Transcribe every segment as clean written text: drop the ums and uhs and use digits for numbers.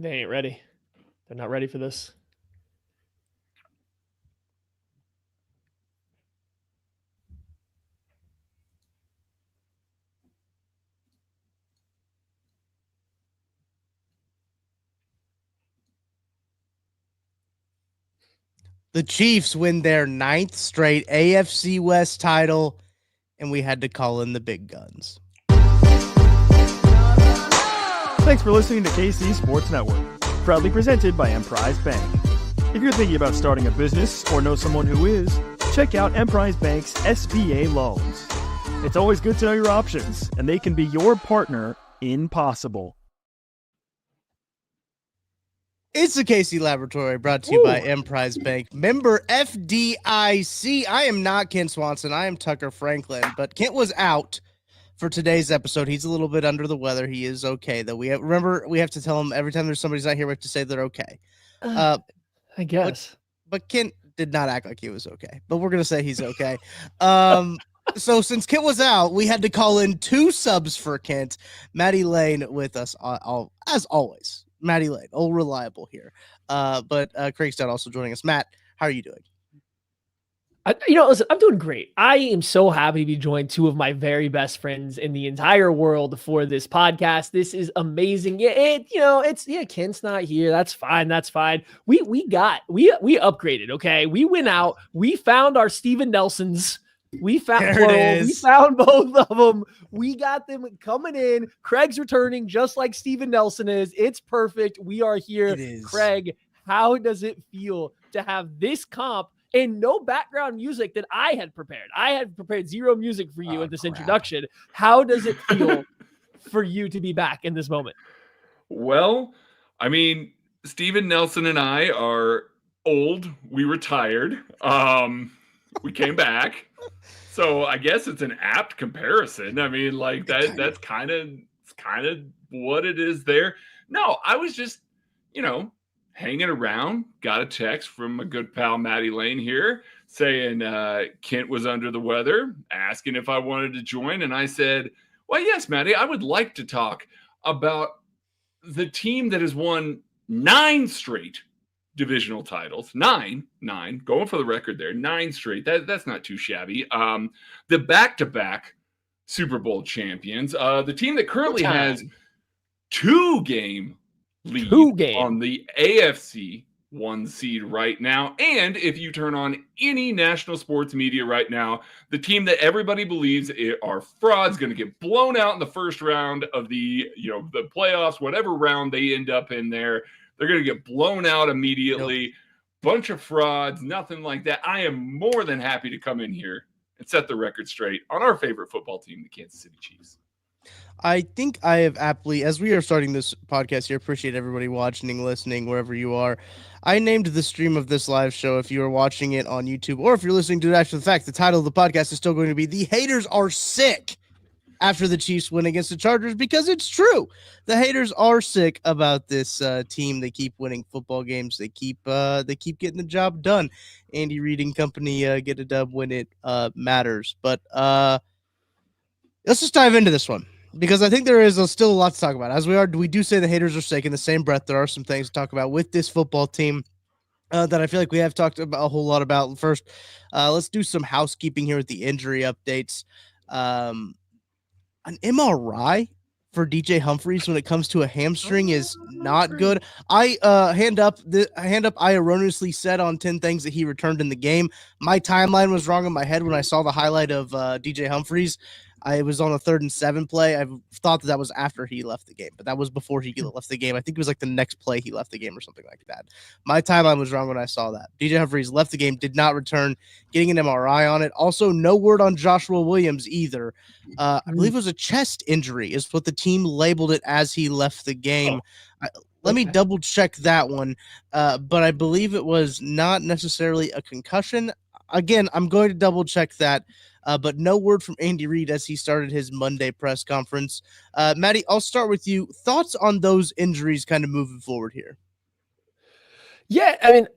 They ain't ready. They're not ready for this. The Chiefs win their 9th straight AFC West title, and we had to call in the big guns. Thanks for listening to KC Sports Network, proudly presented by Emprise Bank. If you're thinking about starting a business or know someone who is, check out Emprise Bank's SBA loans. It's always good to know your options, and they can be your partner in possible. It's the KC Laboratory, brought to you by Emprise Bank. Member FDIC. I am not Kent Swanson. I am Tucker Franklin, but Kent was out for today's episode. He's a little bit under the weather. He is okay, though. We have to tell him every time there's somebody's not here, we have to say they're okay. I guess. But Kent did not act like he was okay, but we're going to say he's okay. So since Kent was out, we had to call in 2 subs for Kent. Maddie Lane with us, as always. Maddie Lane, all reliable here. But Craig Stout also joining us. Matt, how are you doing? Listen, I'm doing great. I am so happy to be joined 2 of my very best friends in the entire world for this podcast. This is amazing. Kent's not here. That's fine. We upgraded. Okay. We went out, we found our Steven Nelsons. We found both of them. We got them coming in. Craig's returning just like Steven Nelson is. It's perfect. We are here. Craig, how does it feel to have this comp and no background music that I had prepared? I had prepared 0 music for you at this introduction. How does it feel for you to be back in this moment? Well, I mean, Steven Nelson and I are old. We retired. We came back. So I guess it's an apt comparison. I mean, like that's kind of what it is there. No, I was just, hanging around, got a text from my good pal Maddie Lane here saying Kent was under the weather, asking if I wanted to join. And I said, well, yes, Maddie, I would like to talk about the team that has won 9 straight divisional titles. 9, going for the record there, 9 straight. That's not too shabby. The back-to-back Super Bowl champions, the team that currently has 2-game lead on the AFC 1 seed right now. And if you turn on any national sports media right now, the team that everybody believes are frauds, going to get blown out in the first round of the playoffs, whatever round they end up in there. They're going to get blown out immediately. Yep. Bunch of frauds, nothing like that. I am more than happy to come in here and set the record straight on our favorite football team, the Kansas City Chiefs. I think I have aptly, as we are starting this podcast here, appreciate everybody watching and listening wherever you are. I named the stream of this live show, if you are watching it on YouTube or if you're listening to it after the fact, the title of the podcast is still going to be The Haters Are Sick after the Chiefs win against the Chargers, because it's true. The haters are sick about this team. They keep winning football games. They keep getting the job done. Andy Reid and company get a dub when it matters. But let's just dive into this one, because I think there is still a lot to talk about. As we do say the haters are sick. In the same breath, there are some things to talk about with this football team that I feel like we have talked about a whole lot about. First, let's do some housekeeping here with the injury updates. An MRI for DJ Humphries when it comes to a hamstring is not good. I hand up. I erroneously said on 10 things that he returned in the game. My timeline was wrong in my head when I saw the highlight of DJ Humphries. I was on a 3rd and 7 play. I thought that was after he left the game, but that was before he left the game. I think it was like the next play he left the game or something like that. My timeline was wrong when I saw that. DJ Humphries left the game, did not return, getting an MRI on it. Also, no word on Joshua Williams either. I believe it was a chest injury is what the team labeled it as he left the game. Let me double check that one. But I believe it was not necessarily a concussion. Again, I'm going to double check that. But no word from Andy Reid as he started his Monday press conference. Maddie, I'll start with you. Thoughts on those injuries kind of moving forward here? Yeah, I mean,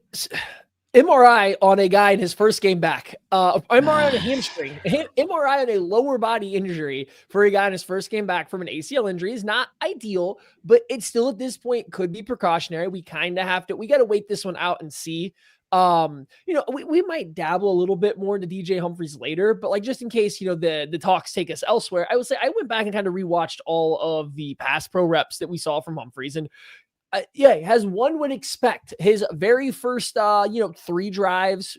MRI on a guy in his first game back. MRI on a hamstring. MRI on a lower body injury for a guy in his first game back from an ACL injury is not ideal, but it still at this point could be precautionary. We kind of have to, we got to wait this one out and see. We might dabble a little bit more into DJ Humphries later, but like just in case, the talks take us elsewhere, I would say I went back and kind of rewatched all of the pass pro reps that we saw from Humphries, and as one would expect, his very first, 3 drives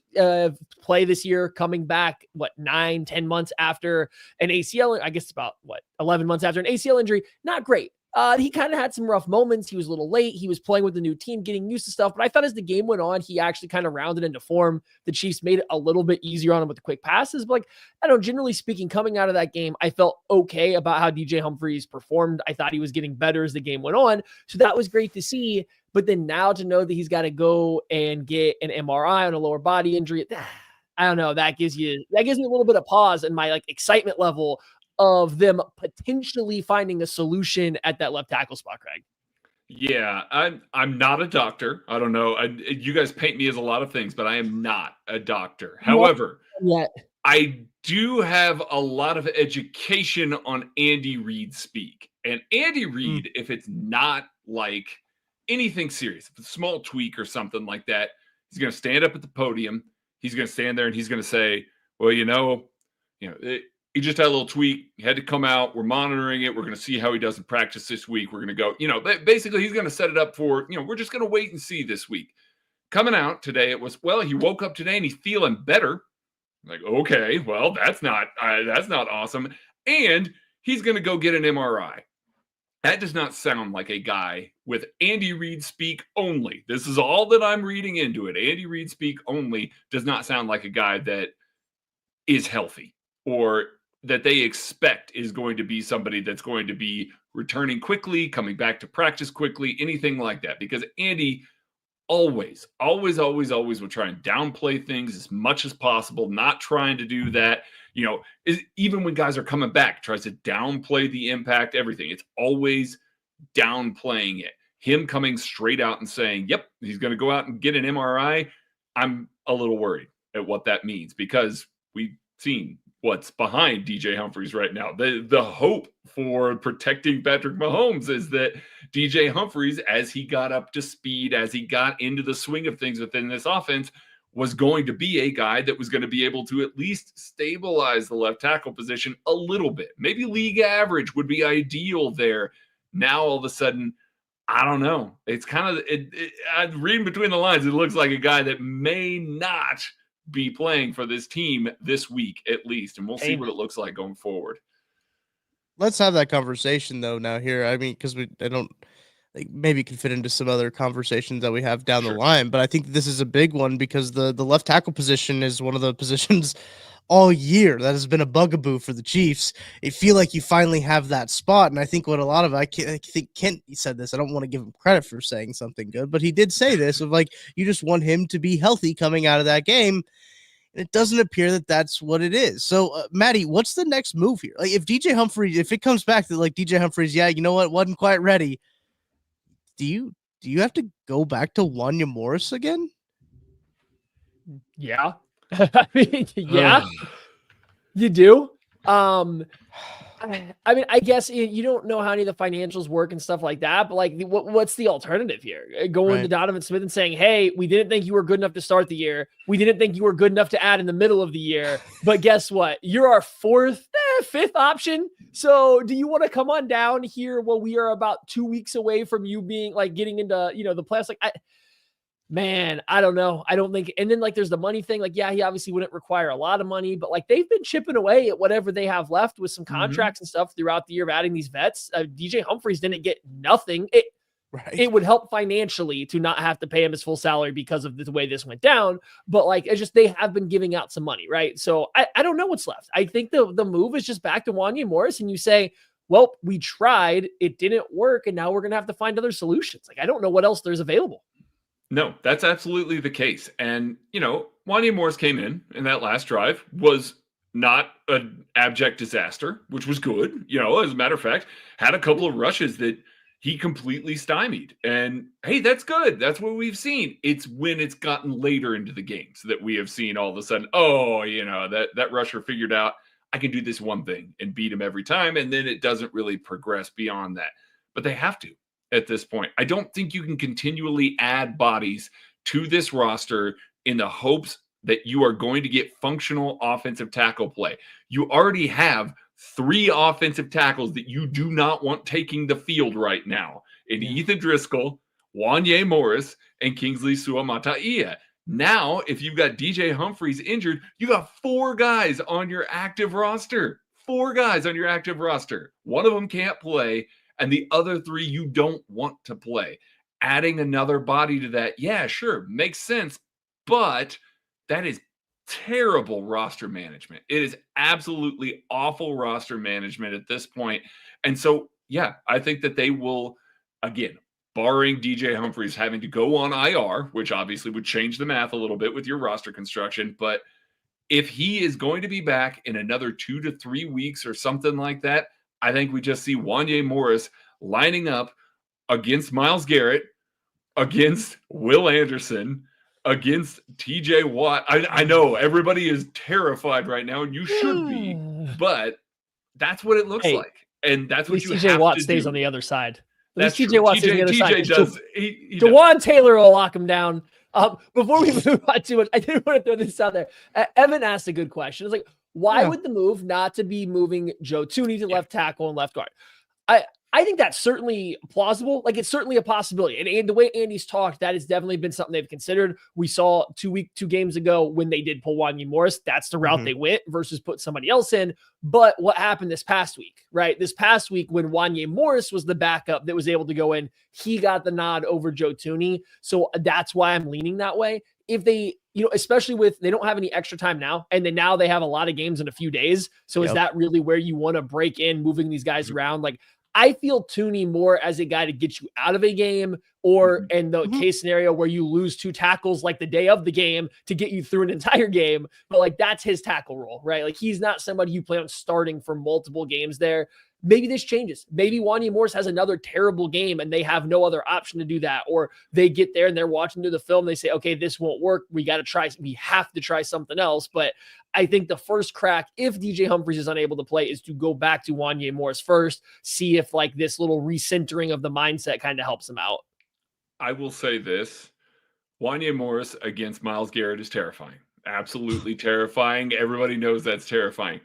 play this year, coming back, 9-10 months after an ACL, I guess about 11 months after an ACL injury, not great. He kind of had some rough moments. He was a little late. He was playing with the new team, getting used to stuff. But I thought as the game went on, he actually kind of rounded into form. The Chiefs made it a little bit easier on him with the quick passes. But I don't know, generally speaking, coming out of that game, I felt okay about how DJ Humphries performed. I thought he was getting better as the game went on. So that was great to see. But then now to know that he's got to go and get an MRI on a lower body injury, I don't know. That gives me a little bit of pause in my excitement level of them potentially finding a solution at that left tackle spot, Craig. Yeah, I'm not a doctor. I don't know. You guys paint me as a lot of things, but I am not a doctor. However, I do have a lot of education on Andy Reid speak. And Andy Reid, if it's not like anything serious, if it's a small tweak or something like that, he's going to stand up at the podium. He's going to stand there and he's going to say, well, he just had a little tweak. He had to come out. We're monitoring it. We're going to see how he does in practice this week. We're going to go, basically he's going to set it up for, we're just going to wait and see this week. Coming out today, it was, he woke up today and he's feeling better. Like, okay, well, that's not awesome. And he's going to go get an MRI. That does not sound like a guy with Andy Reid speak only. This is all that I'm reading into it. Andy Reid speak only does not sound like a guy that is healthy or that they expect is going to be somebody that's going to be returning quickly, coming back to practice quickly, anything like that. Because Andy always will try and downplay things as much as possible, not trying to do that. Even when guys are coming back, tries to downplay the impact, everything. It's always downplaying it. Him coming straight out and saying, yep, he's going to go out and get an MRI. I'm a little worried at what that means because we've seen what's behind DJ Humphries right now. The hope for protecting Patrick Mahomes is that DJ Humphries, as he got up to speed, as he got into the swing of things within this offense, was going to be a guy that was going to be able to at least stabilize the left tackle position a little bit. Maybe league average would be ideal there. Now, all of a sudden, I don't know. It's kind of, reading between the lines, it looks like a guy that may not be playing for this team this week at least, and we'll see what it looks like going forward. Let's have that conversation though now here. I mean, because I don't maybe can fit into some other conversations that we have down the line, but I think this is a big one because the left tackle position is one of the positions all year that has been a bugaboo for the Chiefs. I feel like you finally have that spot, and I think what a lot of I think Kent said this. I don't want to give him credit for saying something good, but he did say this of you just want him to be healthy coming out of that game. And it doesn't appear that that's what it is. So, Maddie, what's the next move here? If DJ Humphries, if it comes back to DJ Humphries, yeah, you know what, wasn't quite ready. Do you have to go back to Wanya Morris again? Yeah. I mean, yeah, you do. I mean, I guess you don't know how any of the financials work and stuff like that, but what's the alternative here? Going to Donovan Smith and saying, hey, we didn't think you were good enough to start the year. We didn't think you were good enough to add in the middle of the year. But guess what? You're our fifth option. So do you want to come on down here? Well, we are about 2 weeks away from you being getting into, the playoffs. Man, I don't know. I don't think. And then there's the money thing. He obviously wouldn't require a lot of money, but they've been chipping away at whatever they have left with some contracts and stuff throughout the year of adding these vets. DJ Humphries didn't get nothing. It would help financially to not have to pay him his full salary because of the way this went down. But it's just, they have been giving out some money. Right. So I don't know what's left. I think the move is just back to Wanya Morris and you say, well, we tried, it didn't work. And now we're going to have to find other solutions. I don't know what else there's available. No, that's absolutely the case. And, Wanya Morris came in that last drive, was not an abject disaster, which was good. As a matter of fact, had a couple of rushes that he completely stymied. And hey, that's good. That's what we've seen. It's when it's gotten later into the games that we have seen all of a sudden, oh, that rusher figured out I can do this one thing and beat him every time. And then it doesn't really progress beyond that. But they have to at this point. I don't think you can continually add bodies to this roster in the hopes that you are going to get functional offensive tackle play. You already have 3 offensive tackles that you do not want taking the field right now in Ethan Driscoll, Wanye Morris, and Kingsley Suamataia. Now, if you've got DJ Humphries injured, you got 4 guys on your active roster. 4 guys on your active roster. One of them can't play, and the other 3 you don't want to play. Adding another body to that, yeah, sure, makes sense, but that is terrible roster management. It is absolutely awful roster management at this point. And so, yeah, I think that they will, again, barring DJ Humphries having to go on IR, which obviously would change the math a little bit with your roster construction. But if he is going to be back in another 2 to 3 weeks or something like that, I think we just see Wanye Morris lining up against Myles Garrett, against Will Anderson, against TJ Watt. I know everybody is terrified right now, and you should be, but that's what it looks like. And that's what you have to do. TJ Watt stays on the other side. That's TJ Watt stays on the other side. TJ does. Jawan Taylor will lock him down. Before we move on to it, I didn't want to throw this out there. Evan asked a good question. It's like, why would the move not to be moving Joe Thuney to left tackle and left guard? I think that's certainly plausible. Like, it's certainly a possibility. And the way Andy's talked, that has definitely been something they've considered. We saw 2 games ago when they did pull Wanye Morris. That's the route they went versus put somebody else in. But what happened this past week, right? This past week when Wanye Morris was the backup that was able to go in, he got the nod over Joe Thuney. So that's why I'm leaning that way. If they, especially with, they don't have any extra time now, and then now they have a lot of games in a few days. So is that really where you want to break in, moving these guys around? Like, I feel Thuney more as a guy to get you out of a game, or in the case scenario where you lose 2 tackles like the day of the game to get you through an entire game. But like, that's his tackle role, right? Like, he's not somebody you plan on starting for multiple games there. Maybe this changes. Maybe Wanye Morris has another terrible game and they have no other option to do that. Or they get there and they're watching through the film. They say, okay, this won't work. We have to try something else. But I think the first crack, if DJ Humphries is unable to play, is to go back to Wanye Morris first, see if like this little recentering of the mindset kind of helps him out. I will say this. Wanye Morris against Myles Garrett is terrifying. Absolutely terrifying. Everybody knows that's terrifying.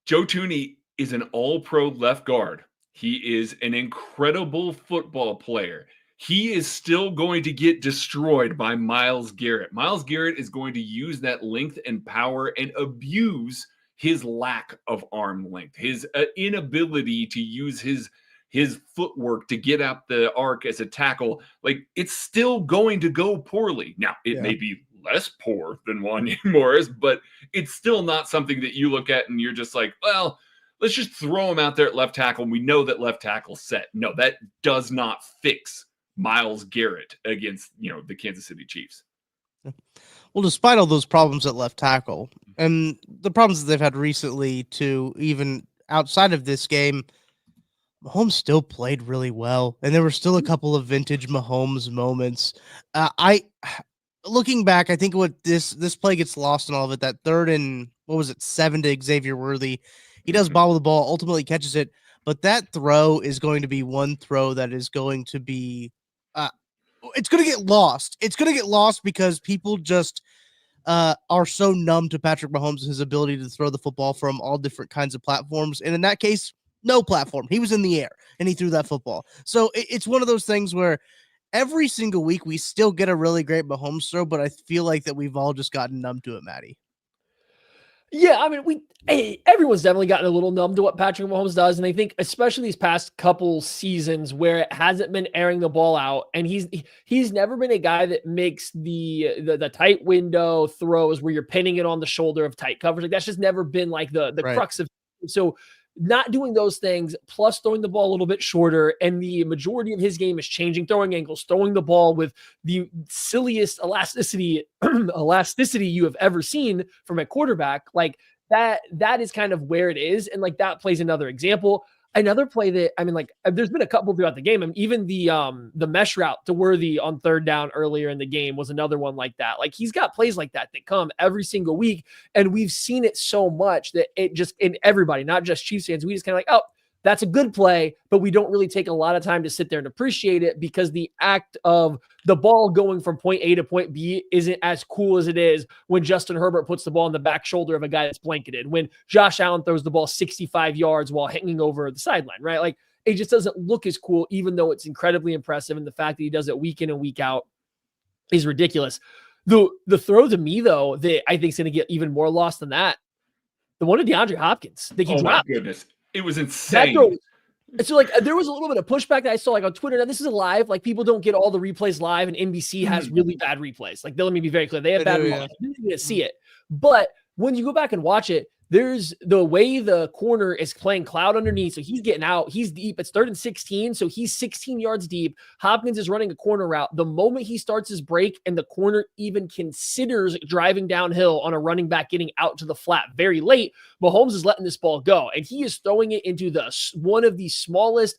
Joe Thuney is an all-pro left guard. He is an incredible football player. He is still going to get destroyed by Myles Garrett. Myles Garrett is going to use that length and power and abuse his lack of arm length, his inability to use his footwork to get out the arc as a tackle. Like, it's still going to go poorly. Now, it may be less poor than Wanye Morris, but it's still not something that you look at and you're just like, well, let's just throw him out there at left tackle. And we know that left tackle's set. No, that does not fix Myles Garrett against, the Kansas City Chiefs. Well, despite all those problems at left tackle and the problems that they've had recently too, even outside of this game, Mahomes still played really well. And there were still a couple of vintage Mahomes moments. Looking back, I think what this play gets lost in all of it, that 3rd and 7 to Xavier Worthy. He does bobble the ball, ultimately catches it, but that throw is going to be one throw that is going to be it's going to get lost. It's going to get lost because people just are so numb to Patrick Mahomes and his ability to throw the football from all different kinds of platforms. And in that case, no platform. He was in the air and he threw that football. So it's one of those things where every single week we still get a really great Mahomes throw, but I feel like that we've all just gotten numb to it, Maddie. Yeah, I mean, everyone's definitely gotten a little numb to what Patrick Mahomes does, and I think especially these past couple seasons where it hasn't been airing the ball out, and he's never been a guy that makes the tight window throws where you're pinning it on the shoulder of tight coverage. Like, that's just never been like the crux of it. So not doing those things, plus throwing the ball a little bit shorter, and the majority of his game is changing throwing angles, throwing the ball with the silliest elasticity you have ever seen from a quarterback. Like that is kind of where it is. And like, that plays another example. Another play that, I mean, like, there's been a couple throughout the game. I mean, even the mesh route to Worthy on third down earlier in the game was another one like that. Like, he's got plays like that come every single week, and we've seen it so much that it just, in everybody, not just Chiefs fans, we just kind of like, oh, that's a good play, but we don't really take a lot of time to sit there and appreciate it because the act of the ball going from point A to point B isn't as cool as it is when Justin Herbert puts the ball on the back shoulder of a guy that's blanketed, when Josh Allen throws the ball 65 yards while hanging over the sideline, right? Like, it just doesn't look as cool, even though it's incredibly impressive. And the fact that he does it week in and week out is ridiculous. The throw to me, though, that I think is going to get even more lost than that, the one to DeAndre Hopkins that he dropped. My goodness. It was That insane. throw, so like there was a little bit of pushback that I saw like on Twitter. Now this is a live, like people don't get all the replays live, and NBC has really bad replays. Like, let me be very clear, they have bad replays. You didn't even see it, but when you go back and watch it, there's the way the corner is playing cloud underneath. So he's getting out, he's deep. It's 3rd and 16. So he's 16 yards deep. Hopkins is running a corner route. The moment he starts his break and the corner even considers driving downhill on a running back getting out to the flat very late, Mahomes is letting this ball go. And he is throwing it into one of the smallest,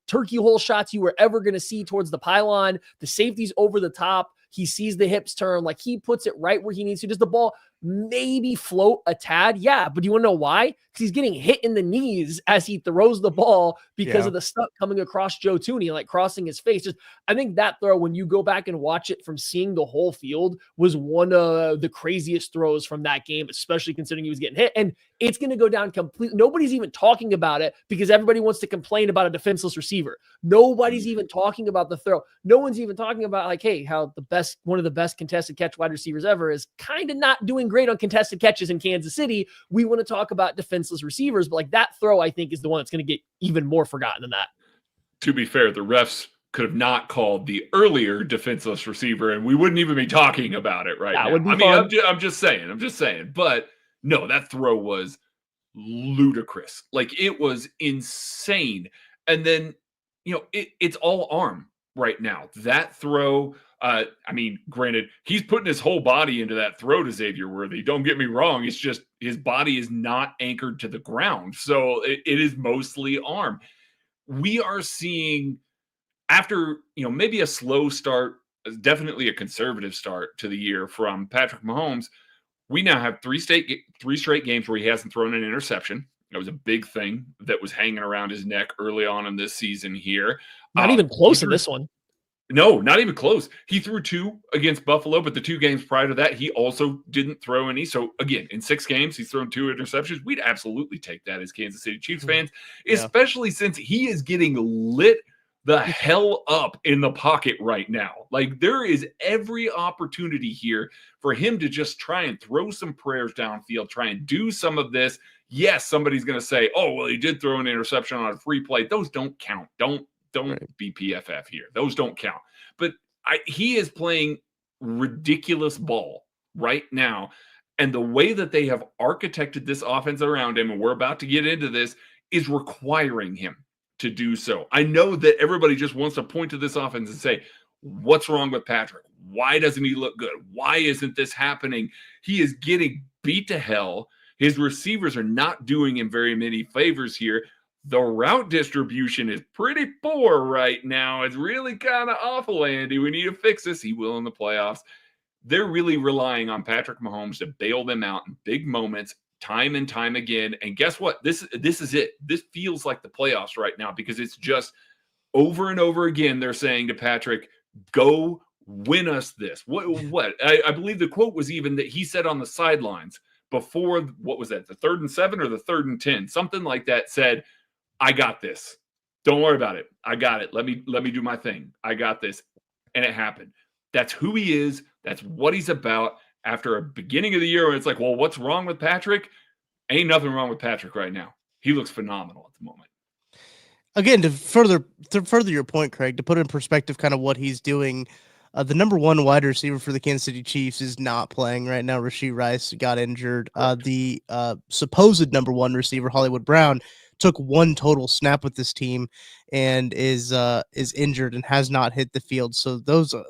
turkey hole shots you were ever going to see towards the pylon. The safety's over the top. He sees the hips turn, like he puts it right where he needs to. Does the ball maybe float a tad? Yeah, but do you want to know why? Because he's getting hit in the knees as he throws the ball because of the stuff coming across Joe Tooney, like crossing his face. I think that throw, when you go back and watch it from seeing the whole field, was one of the craziest throws from that game, especially considering he was getting hit. And it's going to go down completely. Nobody's even talking about it because everybody wants to complain about a defenseless receiver. Nobody's even talking about the throw. No one's even talking about, like, hey, how one of the best contested catch wide receivers ever is kind of not doing great on contested catches in Kansas City. We want to talk about defenseless receivers, but like that throw, I think, is the one that's going to get even more forgotten than that. To be fair, the refs could have not called the earlier defenseless receiver, and we wouldn't even be talking about it right now. I mean, I'm just saying. But no, that throw was ludicrous. Like, it was insane. And then, it's all arm right now. That throw, I mean, granted, he's putting his whole body into that throw to Xavier Worthy. Don't get me wrong. It's just his body is not anchored to the ground. So it is mostly arm. We are seeing, after, maybe a slow start, definitely a conservative start to the year from Patrick Mahomes, we now have three straight games where he hasn't thrown an interception. That was a big thing that was hanging around his neck early on in this season here. Not even close in this one. No, not even close. He threw 2 against Buffalo, but the 2 games prior to that, he also didn't throw any. So, again, in 6 games, he's thrown 2 interceptions. We'd absolutely take that as Kansas City Chiefs fans, especially since he is getting lit the hell up in the pocket right now. Like, there is every opportunity here for him to just try and throw some prayers downfield, try and do some of this. Yes, somebody's going to say, oh, well, he did throw an interception on a free play. Those don't count. Don't be PFF here. Those don't count. But he is playing ridiculous ball right now. And the way that they have architected this offense around him, and we're about to get into this, is requiring him to do so. I know that everybody just wants to point to this offense and say, what's wrong with Patrick? Why doesn't he look good? Why isn't this happening? He is getting beat to hell. His receivers are not doing him very many favors here. The route distribution is pretty poor right now. It's really kind of awful, Andy. We need to fix this. He will in the playoffs. They're really relying on Patrick Mahomes to bail them out in big moments, time and time again. And guess what? This is it. This feels like the playoffs right now because it's just over and over again. They're saying to Patrick, go win us this. What? I believe the quote was even that he said on the sidelines before, what was that? The 3rd and 7 or the 3rd and 10, something like that, said, I got this. Don't worry about it. I got it. Let me do my thing. I got this. And it happened. That's who he is. That's what he's about. After a beginning of the year where it's like, well, what's wrong with Patrick? Ain't nothing wrong with Patrick right now. He looks phenomenal at the moment. Again, to further your point, Craig, to put in perspective kind of what he's doing, the number 1 wide receiver for the Kansas City Chiefs is not playing right now. Rashee Rice got injured. The supposed number 1 receiver, Hollywood Brown, took one total snap with this team and is injured and has not hit the field. So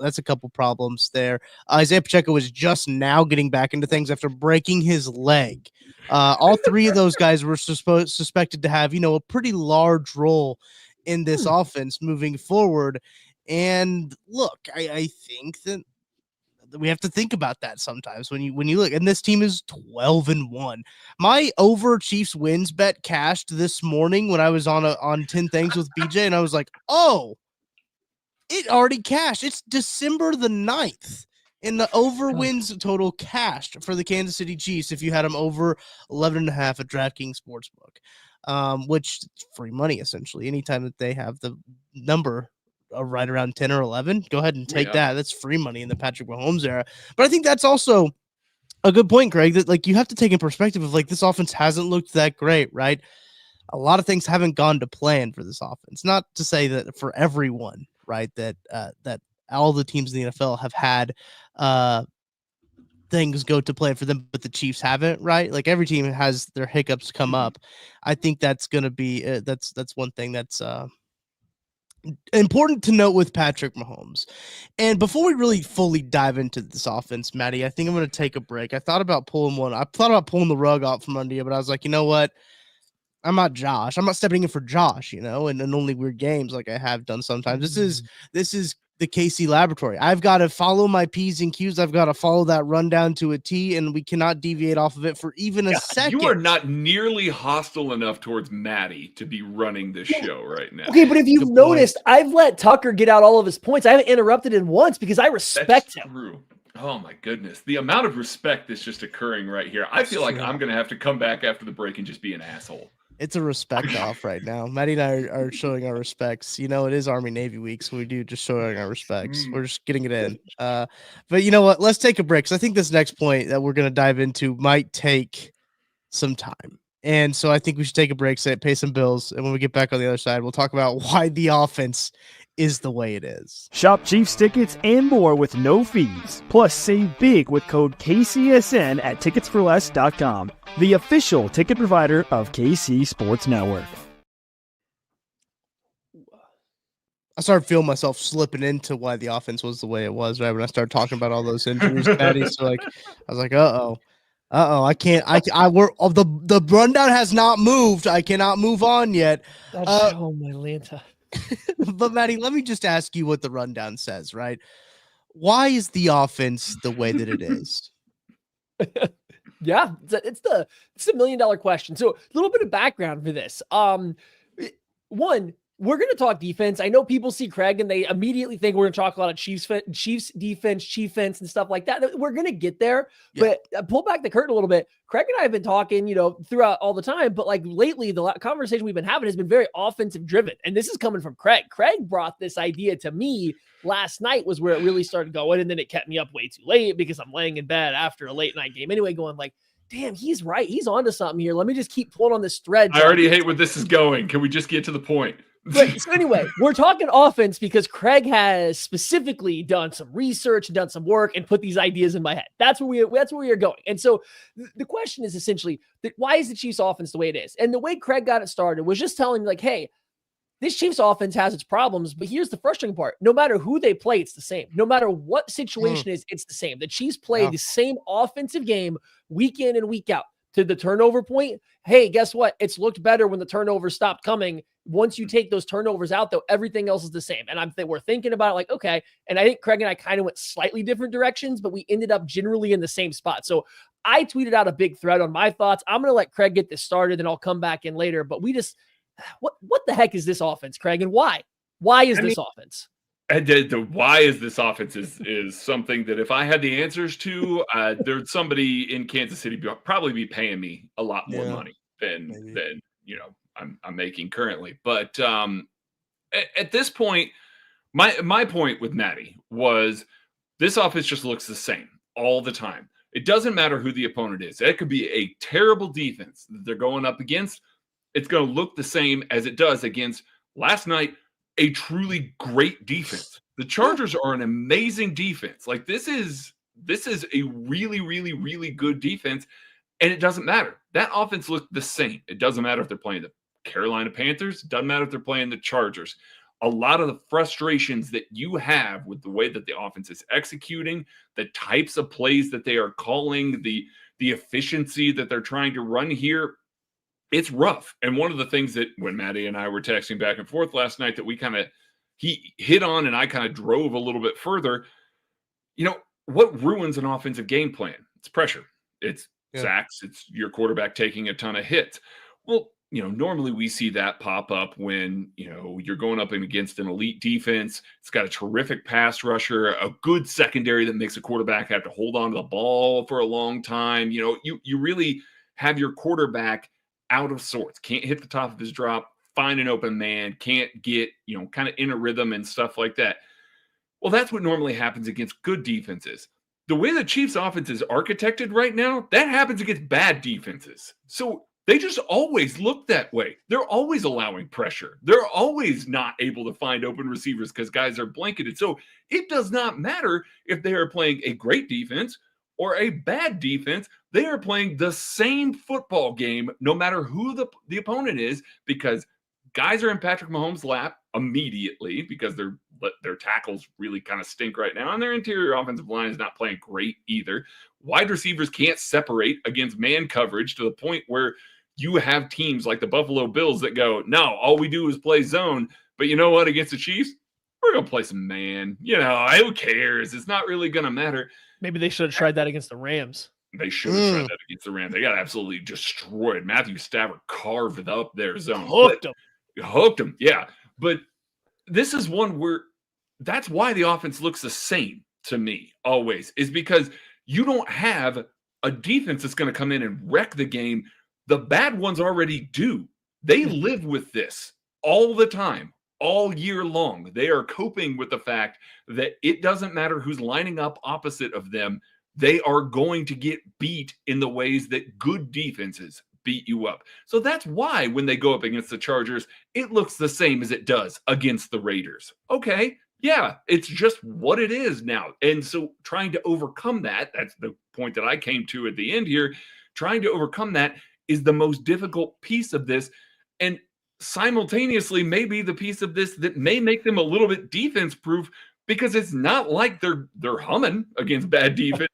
that's a couple problems there. Isaiah Pacheco is just now getting back into things after breaking his leg. All three of those guys were suspected to have, a pretty large role in this offense moving forward. And look, I think that we have to think about that sometimes when you look, and this team is 12-1. My over Chiefs wins bet cashed this morning when I was on 10 things with BJ, and I was like, oh, it already cashed. It's December the 9th. And the over wins total cashed for the Kansas City Chiefs if you had them over 11.5 at DraftKings Sportsbook, which is free money essentially. Anytime that they have the number right around 10 or 11, go ahead and take that. That's free money in the Patrick Mahomes era. But I think that's also a good point, Greg, that like you have to take in perspective of like this offense hasn't looked that great, right? A lot of things haven't gone to plan for this offense. Not to say that for everyone, right? That all the teams in the NFL have had things go to plan for them, but the Chiefs haven't, right? Like every team has their hiccups come up. I think that's going to be that's one thing that's important to note with Patrick Mahomes. And before we really fully dive into this offense, Maddie, I think I'm going to take a break. I thought about pulling the rug out from under you, but I was like, you know what? I'm not Josh. I'm not stepping in for Josh, and only weird games like I have done sometimes. This is the KC laboratory. I've got to follow my P's and Q's. I've got to follow that rundown to a T, and we cannot deviate off of it for even a second. You are not nearly hostile enough towards Maddie to be running this show right now. Okay, but if you've noticed, I've let Tucker get out all of his points. I haven't interrupted him once because I respect him. True. Oh my goodness. The amount of respect that's just occurring right here. I feel like I'm going to have to come back after the break and just be an asshole. It's a respect off right now. Maddie and I are showing our respects. It is Army-Navy week, so we do just showing our respects. We're just getting it in. But you know what? Let's take a break, because I think this next point that we're going to dive into might take some time. And so I think we should take a break, pay some bills, and when we get back on the other side, we'll talk about why the offense is the way it is. Shop Chiefs tickets and more with no fees. Plus, save big with code KCSN at ticketsforless.com, the official ticket provider of KC Sports Network. I started feeling myself slipping into why the offense was the way it was, right? When I started talking about all those injuries, Patty. So I was like, I can't. The rundown has not moved. I cannot move on yet. Oh my Lanta. But Maddie, let me just ask you what the rundown says, right? Why is the offense the way that it is? Yeah, it's the $1 million question. So a little bit of background for this. One, we're going to talk defense. I know people see Craig and they immediately think we're going to talk a lot of Chiefs defense, Chief fence, and stuff like that. We're going to get there, but pull back the curtain a little bit. Craig and I have been talking, throughout all the time, but like lately, the conversation we've been having has been very offensive driven. And this is coming from Craig. Craig brought this idea to me last night, was where it really started going. And then it kept me up way too late because I'm laying in bed after a late night game anyway, going like, damn, he's right. He's onto something here. Let me just keep pulling on this thread. I already hate where this is going. Can we just get to the point? But so anyway, we're talking offense because Craig has specifically done some research and done some work and put these ideas in my head. That's where we are going. And so the question is essentially that why is the Chiefs offense the way it is? And the way Craig got it started was just telling me like, hey, this Chiefs offense has its problems, but here's the frustrating part. No matter who they play, it's the same. No matter what situation is, it's the same. The Chiefs play the same offensive game week in and week out. To the turnover point, hey, guess what? It's looked better when the turnovers stopped coming. Once you take those turnovers out, though, everything else is the same. And we're thinking about it like, okay. And I think Craig and I kind of went slightly different directions, but we ended up generally in the same spot. So I tweeted out a big thread on my thoughts. I'm going to let Craig get this started and I'll come back in later. But what the heck is this offense, Craig? And why? Why is this offense? And the why is this offense is something that if I had the answers to, there's somebody in Kansas City probably be paying me a lot more money than I'm making currently. But at this point, my point with Maddie was this offense just looks the same all the time. It doesn't matter who the opponent is. It could be a terrible defense that they're going up against. It's going to look the same as it does against last night. A truly great defense. The Chargers are an amazing defense. Like this is a really, really, really good defense, and it doesn't matter. That offense looked the same. It doesn't matter if they're playing the Carolina Panthers, doesn't matter if they're playing the Chargers. A lot of the frustrations that you have with the way that the offense is executing, the types of plays that they are calling, the efficiency that they're trying to run here, it's rough. And one of the things that when Maddie and I were texting back and forth last night that he hit on and I kind of drove a little bit further, what ruins an offensive game plan? It's pressure. It's sacks. It's your quarterback taking a ton of hits. Well, normally we see that pop up when, you're going up against an elite defense. It's got a terrific pass rusher, a good secondary that makes a quarterback have to hold on to the ball for a long time. You really have your quarterback out of sorts, can't hit the top of his drop, find an open man, can't get, kind of in a rhythm and stuff like that. Well, that's what normally happens against good defenses. The way the Chiefs offense is architected right now, that happens against bad defenses. So they just always look that way. They're always allowing pressure. They're always not able to find open receivers because guys are blanketed. So it does not matter if they are playing a great defense or a bad defense. They are playing the same football game no matter who the opponent is, because guys are in Patrick Mahomes' lap immediately because their tackles really kind of stink right now, and their interior offensive line is not playing great either. Wide receivers can't separate against man coverage to the point where you have teams like the Buffalo Bills that go, no, all we do is play zone. But you know what? Against the Chiefs, we're going to play some man. Who cares? It's not really going to matter. Maybe they should have tried that against the Rams. They should have tried that against the Rams. They got absolutely destroyed. Matthew Stafford carved up their zone. Hooked them, yeah. But this is one where that's why the offense looks the same to me always, is because you don't have a defense that's going to come in and wreck the game. The bad ones already do. They live with this all the time, all year long. They are coping with the fact that it doesn't matter who's lining up opposite of them. They are going to get beat in the ways that good defenses beat you up. So that's why when they go up against the Chargers, it looks the same as it does against the Raiders. Okay, yeah, it's just what it is now. And so trying to overcome that, that's the point that I came to at the end here, trying to overcome that is the most difficult piece of this. And simultaneously maybe the piece of this that may make them a little bit defense proof, because it's not like they're humming against bad defenses.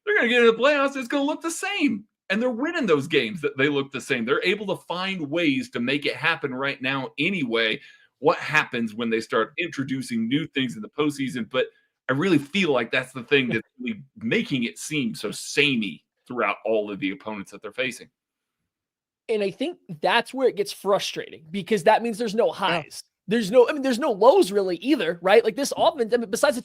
They're going to get into the playoffs. It's going to look the same. And they're winning those games that they look the same. They're able to find ways to make it happen right now anyway. What happens when they start introducing new things in the postseason? But I really feel like that's the thing that's really making it seem so samey throughout all of the opponents that they're facing. And I think that's where it gets frustrating, because that means there's no highs. There's no lows really either, right? Like this offense, besides the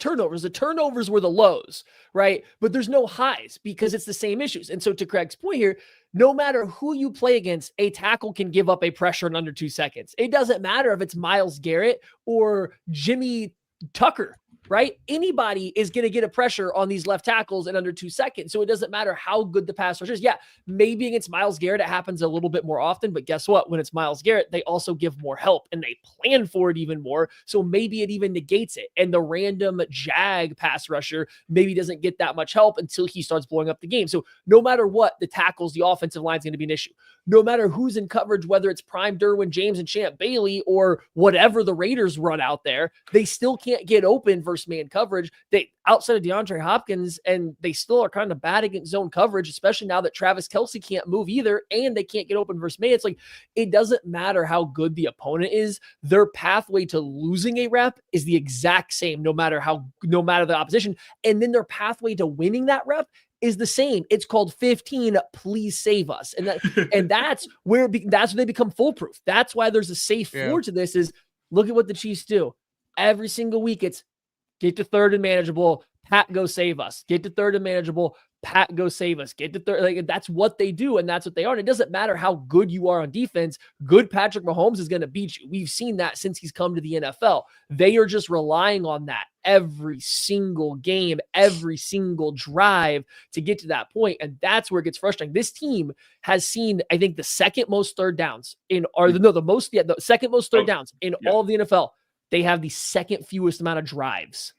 turnovers were the lows, right? But there's no highs because it's the same issues. And so to Craig's point here, no matter who you play against, a tackle can give up a pressure in under 2 seconds. It doesn't matter if it's Myles Garrett or Jimmy Tucker, right? Anybody is going to get a pressure on these left tackles in under 2 seconds. So it doesn't matter how good the pass rush is. Yeah, maybe against Myles Garrett, it happens a little bit more often, but guess what? When it's Myles Garrett, they also give more help and they plan for it even more. So maybe it even negates it. And the random Jag pass rusher maybe doesn't get that much help until he starts blowing up the game. So no matter what, the tackles, the offensive line is going to be an issue. No matter who's in coverage, whether it's Prime Derwin James and Champ Bailey or whatever the Raiders run out there, they still can't get open versus man coverage. They outside of DeAndre Hopkins, and they still are kind of bad against zone coverage, especially now that Travis Kelce can't move either, and they can't get open versus man. It's like, it doesn't matter how good the opponent is. Their pathway to losing a rep is the exact same, no matter the opposition. And then their pathway to winning that rep is the same. It's called 15. Please save us. And that's where they become foolproof. That's why there's a safe floor to this. Is look at what the Chiefs do every single week. It's get to third and manageable. Pat, go save us. Get to third and manageable. Pat, go save us. Get to third. Like, that's what they do, and that's what they are. And it doesn't matter how good you are on defense. Good Patrick Mahomes is going to beat you. We've seen that since he's come to the NFL. They are just relying on that every single game, every single drive to get to that point. And that's where it gets frustrating. This team has seen, I think, the second most third downs the second most third downs in all of the NFL. They have the second fewest amount of drives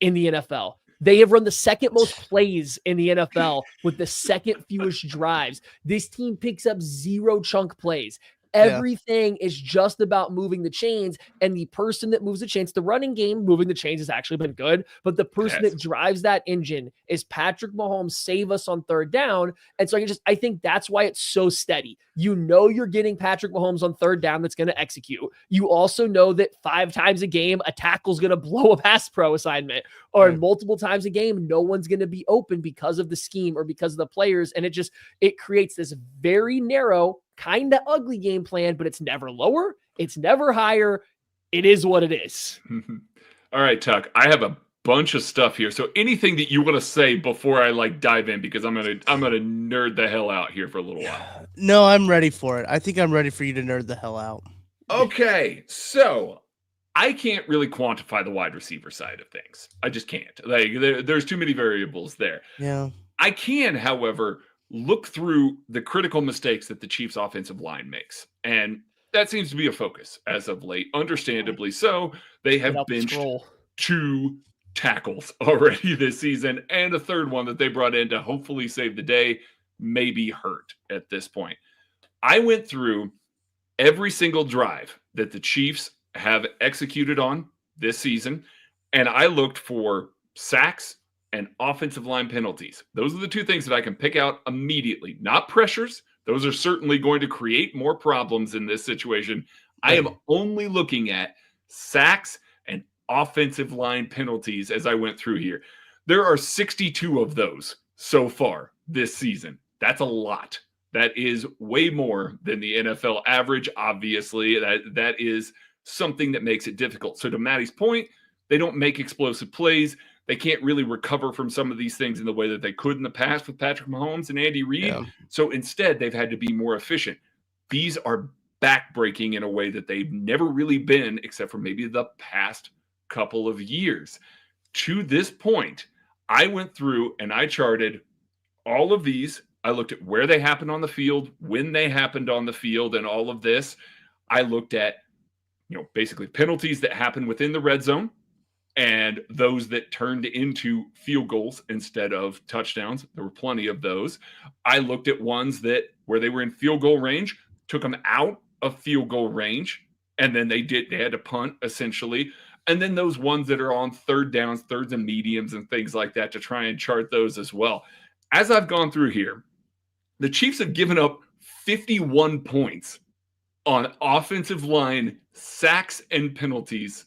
in the NFL. They have run the second most plays in the NFL with the second fewest drives. This team picks up 0 chunk plays. Everything is just about moving the chains, and the person that moves the chains, the running game, moving the chains has actually been good, but the person that drives that engine is Patrick Mahomes. Save us on third down. And so I think that's why it's so steady. You know, you're getting Patrick Mahomes on third down that's going to execute. You also know that 5 times a game, a tackle's going to blow a pass pro assignment, or multiple times a game, no one's going to be open because of the scheme or because of the players. And it creates this very narrow, kind of ugly game plan, but it's never lower. It's never higher. It is what it is. All right, Tuck, I have a bunch of stuff here. So anything that you want to say before I dive in, because I'm gonna nerd the hell out here for a little while. No, I'm ready for it. I think I'm ready for you to nerd the hell out. Okay, so I can't really quantify the wide receiver side of things. I just can't. There's too many variables there. Yeah. I can, however, look through the critical mistakes that the Chiefs' offensive line makes, and that seems to be a focus as of late. Understandably so. They have benched 2 tackles already this season, and a third one that they brought in to hopefully save the day may be hurt at this point. I went through every single drive that the Chiefs have executed on this season, and I looked for sacks and offensive line penalties. Those are the 2 things that I can pick out immediately. Not pressures. Those are certainly going to create more problems in this situation. I am only looking at sacks and offensive line penalties as I went through here. There are 62 of those so far this season. That's a lot. That is way more than the NFL average, obviously. That is something that makes it difficult. So to Maddie's point, they don't make explosive plays. They can't really recover from some of these things in the way that they could in the past with Patrick Mahomes and Andy Reid. Yeah. So instead, they've had to be more efficient. These are backbreaking in a way that they've never really been, except for maybe the past couple of years. To this point, I went through and I charted all of these. I looked at where they happened on the field, when they happened on the field, and all of this. I looked at, basically penalties that happened within the red zone and those that turned into field goals instead of touchdowns. There were plenty of those. I looked at ones where they were in field goal range, took them out of field goal range, and then they had to punt essentially. And then those ones that are on third downs, thirds and mediums and things like that to try and chart those as well. As I've gone through here, the Chiefs have given up 51 points on offensive line sacks and penalties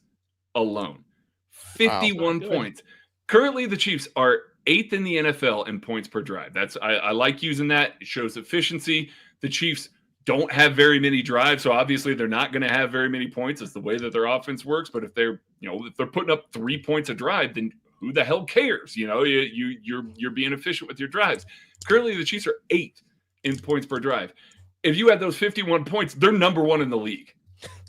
alone. 51 points. Currently, the Chiefs are 8th in the NFL in points per drive. I like using that. It shows efficiency. The Chiefs don't have very many drives, so obviously they're not going to have very many points. It's the way that their offense works. But if they're putting up 3 points a drive, then who the hell cares? You're being efficient with your drives. Currently, the Chiefs are 8th in points per drive. If you had those 51 points, they're number 1 in the league,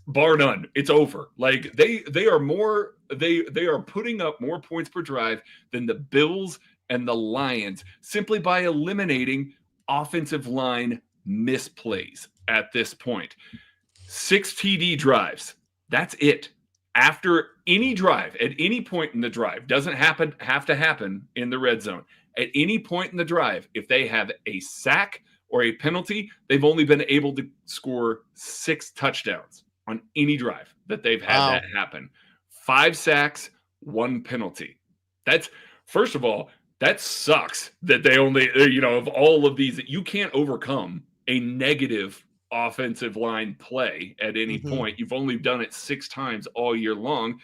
bar none. It's over. Like they are putting up more points per drive than the Bills and the Lions simply by eliminating offensive line misplays at this point. 6 TD drives. That's it. After any drive, at any point in the drive, doesn't have to happen in the red zone. At any point in the drive, if they have a sack or a penalty, they've only been able to score 6 touchdowns on any drive that they've had that happen. 5 sacks, 1 penalty. That's, first of all, that sucks that they only, of all of these, that you can't overcome a negative offensive line play at any point. You've only done it 6 times all year long.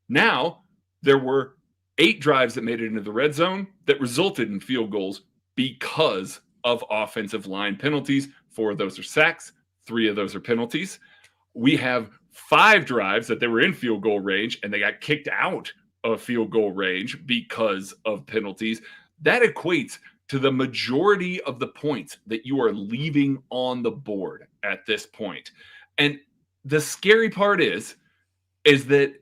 Now, there were 8 drives that made it into the red zone that resulted in field goals because of offensive line penalties. 4 of those are sacks. 3 of those are penalties. We have 5 drives that they were in field goal range and they got kicked out of field goal range because of penalties. That equates to the majority of the points that you are leaving on the board at this point. And the scary part is that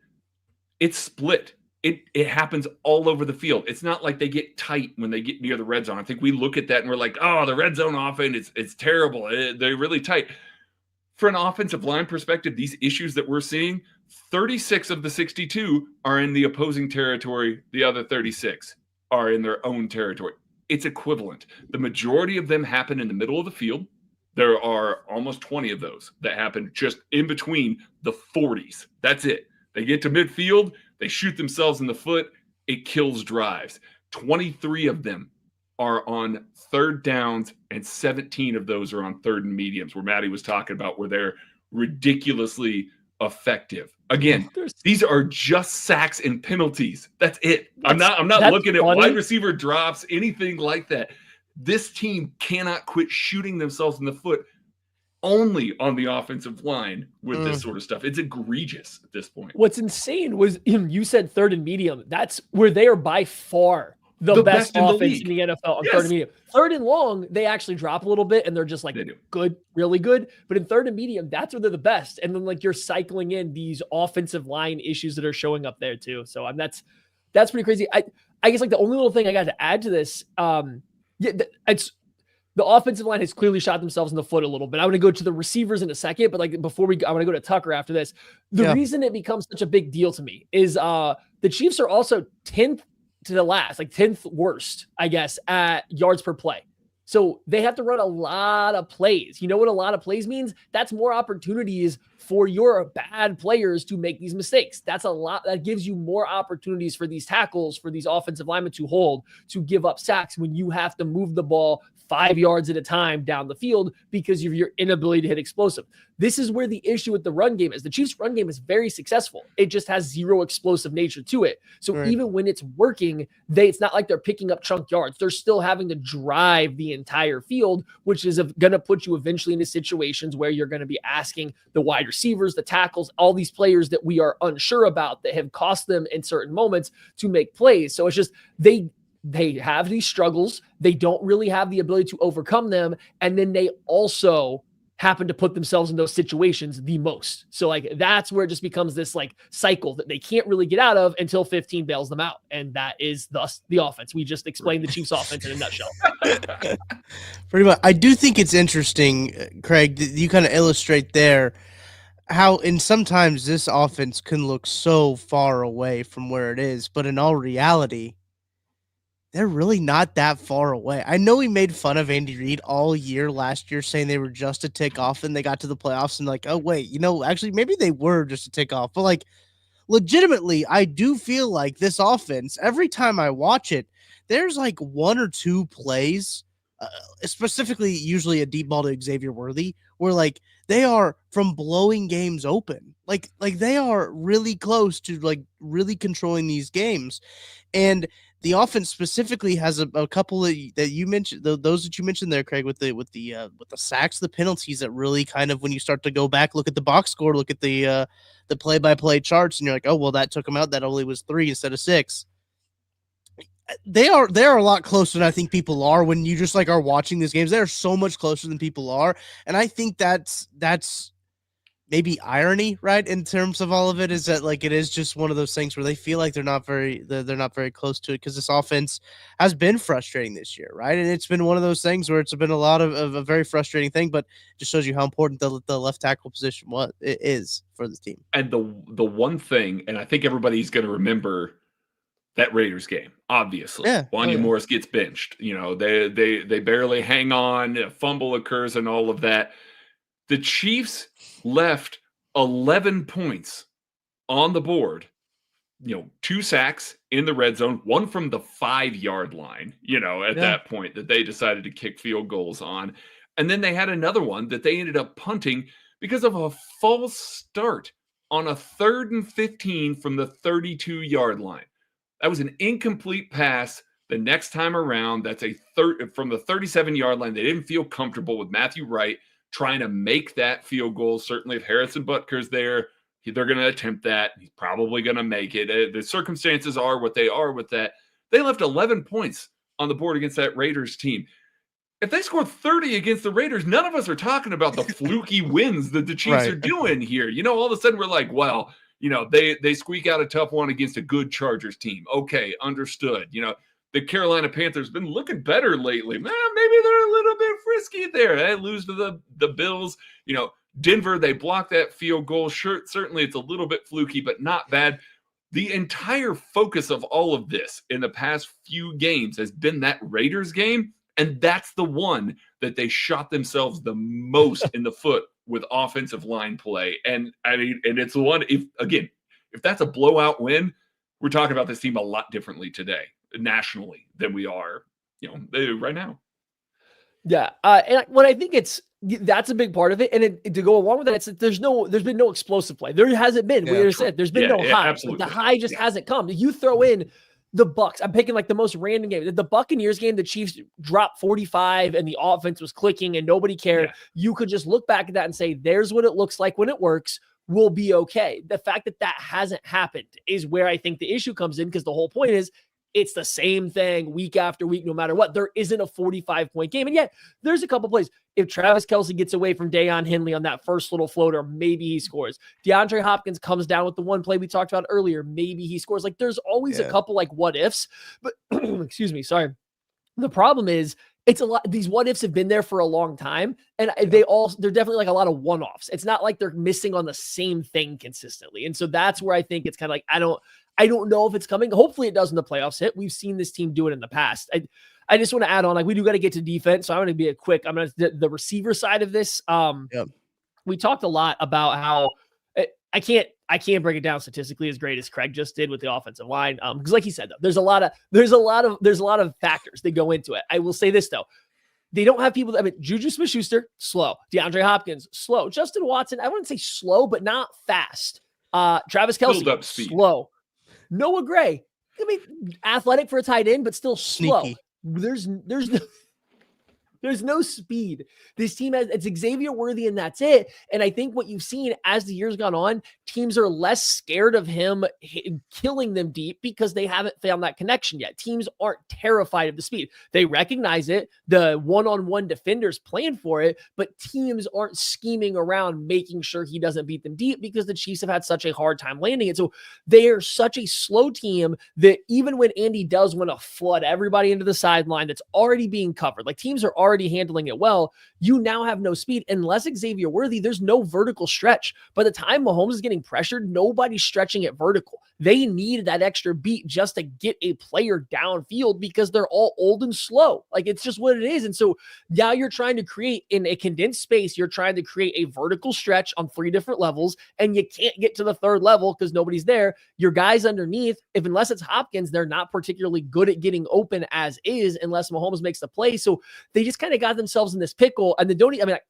it's split. It happens all over the field. It's not like they get tight when they get near the red zone. I think we look at that and we're like, oh, the red zone offense, it's terrible. They're really tight. For an offensive line perspective, these issues that we're seeing, 36 of the 62 are in the opposing territory. The other 36 are in their own territory. It's equivalent. The majority of them happen in the middle of the field. There are almost 20 of those that happen just in between the 40s. That's it. They get to midfield, they shoot themselves in the foot, it kills drives. 23 of them are on third downs, and 17 of those are on third and mediums, where Maddie was talking about where they're ridiculously effective. Again, these are just sacks and penalties. That's it. I'm not looking at wide receiver drops, anything like that. This team cannot quit shooting themselves in the foot only on the offensive line with this sort of stuff. It's egregious at this point. What's insane was you said third and medium. That's where they are by far the best offense in the NFL on third and medium. Third and long, they actually drop a little bit and they're just like good, really good. But in third and medium, that's where they're the best. And then like you're cycling in these offensive line issues that are showing up there too. So that's pretty crazy. I guess like the only little thing I got to add to this, it's the offensive line has clearly shot themselves in the foot a little bit. I want to go to the receivers in a second, but like I want to go to Tucker after this. The reason it becomes such a big deal to me is the Chiefs are also 10th to the last, like 10th worst, I guess, at yards per play. So they have to run a lot of plays. You know what a lot of plays means? That's more opportunities for your bad players to make these mistakes. That's a lot. That gives you more opportunities for these tackles, for these offensive linemen to hold, to give up sacks when you have to move the ball 5 yards at a time down the field because of your inability to hit explosive. This is where the issue with the run game is. The Chiefs' run game is very successful. It just has zero explosive nature to it. So even when it's working, it's not like they're picking up chunk yards. They're still having to drive the entire field, which is going to put you eventually into situations where you're going to be asking the wide receivers, the tackles, all these players that we are unsure about that have cost them in certain moments to make plays. So it's just they have these struggles. They don't really have the ability to overcome them. And then they also happen to put themselves in those situations the most. So like, that's where it just becomes this like cycle that they can't really get out of until 15 bails them out. And that is thus the offense. We just explained the Chiefs offense in a nutshell. Pretty much. I do think it's interesting, Craig, that you kind of illustrate there how in sometimes this offense can look so far away from where it is, but in all reality, they're really not that far away. I know we made fun of Andy Reid all year last year, saying they were just a tick off, and they got to the playoffs and like, oh wait, actually maybe they were just a tick off. But like, legitimately, I do feel like this offense, every time I watch it, there's like one or two plays, specifically usually a deep ball to Xavier Worthy, where like they are from blowing games open. Like they are really close to like really controlling these games. And the offense specifically has a couple that you mentioned, those that you mentioned there, Craig, with the sacks, the penalties that really kind of, when you start to go back, look at the box score, look at the play-by-play charts, and you're like, oh well, that took them out. That only was 3 instead of 6. They're a lot closer than I think people are when you just like are watching these games. They're so much closer than people are, and I think that's maybe irony, right? In terms of all of it, is that like it is just one of those things where they feel like they're not very close to it, because this offense has been frustrating this year, right? And it's been one of those things where it's been a lot of a very frustrating thing, but it just shows you how important the left tackle position is for the team. And the one thing, and I think everybody's going to remember that Raiders game, obviously. Wanya Morris gets benched. They barely hang on, a fumble occurs and all of that. The Chiefs left 11 points on the board, 2 sacks in the red zone, one from the 5-yard line, that point that they decided to kick field goals on. And then they had another one that they ended up punting because of a false start on a 3rd and 15 from the 32-yard line. That was an incomplete pass. The next time around, that's from the 37-yard line. They didn't feel comfortable with Matthew Wright trying to make that field goal. Certainly if Harrison Butker's there, they're going to attempt that. He's probably going to make it. The circumstances are what they are with that. They left 11 points on the board against that Raiders team. If they score 30 against the Raiders, none of us are talking about the fluky wins that the Chiefs are doing here. All of a sudden we're like, well, they squeak out a tough one against a good Chargers team. Okay, understood. The Carolina Panthers been looking better lately. Maybe they're a little bit frisky there. They lose to the Bills. Denver, they block that field goal. Sure, certainly it's a little bit fluky, but not bad. The entire focus of all of this in the past few games has been that Raiders game And that's the one that they shot themselves the most in the foot with offensive line play. And I mean, and it's the one, if that's a blowout win, we're talking about this team a lot differently today, nationally, than we are, right now. Yeah. And what I think that's a big part of it. And to go along with that, there's been no explosive play. There hasn't been. We said there's been no high. Absolutely. The high just hasn't come. You throw in the Bucks. I'm picking like the most random game. The Buccaneers game, the Chiefs dropped 45 and the offense was clicking and nobody cared. Yeah. You could just look back at that and say, there's what it looks like when it works. We'll be okay. The fact that hasn't happened is where I think the issue comes in, because the whole point is it's the same thing week after week, no matter what. There isn't a 45-point game. And yet there's a couple plays. If Travis Kelce gets away from Deion Henley on that first little floater, maybe he scores. DeAndre Hopkins comes down with the one play we talked about earlier. Maybe he scores. Like, there's always a couple like what ifs, but excuse me. Sorry. The problem is it's a lot. These what ifs have been there for a long time, and they're definitely like a lot of one-offs. It's not like they're missing on the same thing consistently. And so that's where I think it's kind of like, I don't know if it's coming. Hopefully it does in the playoffs hit. We've seen this team do it in the past. I just want to add on, like, we do got to get to defense. So I'm going to be the receiver side of this. We talked a lot about how I can't break it down statistically as great as Craig just did with the offensive line. Because like he said, though, there's a lot of factors that go into it. I will say this though. They don't have people Juju Smith-Schuster, slow. DeAndre Hopkins, slow. Justin Watson, I wouldn't say slow, but not fast. Travis Kelce, slow. Noah Gray, I mean, athletic for a tight end, but still slow. Sneaky. There's no speed. This team it's Xavier Worthy, and that's it. And I think what you've seen as the years gone on, teams are less scared of him killing them deep because they haven't found that connection yet. Teams aren't terrified of the speed. They recognize it. The one-on-one defenders plan for it, but teams aren't scheming around making sure he doesn't beat them deep because the Chiefs have had such a hard time landing it. So they are such a slow team that even when Andy does want to flood everybody into the sideline that's already being covered, like teams are already handling it well, you now have no speed. Unless Xavier Worthy, there's no vertical stretch. By the time Mahomes is getting pressured, nobody's stretching it vertical. They need that extra beat just to get a player downfield because they're all old and slow. Like, it's just what it is. And so now you're trying to create, in a condensed space, you're trying to create a vertical stretch on 3 different levels, and you can't get to the 3rd level because nobody's there. Your guys underneath, unless it's Hopkins, they're not particularly good at getting open as is unless Mahomes makes the play. So they just kind of got themselves in this pickle. And then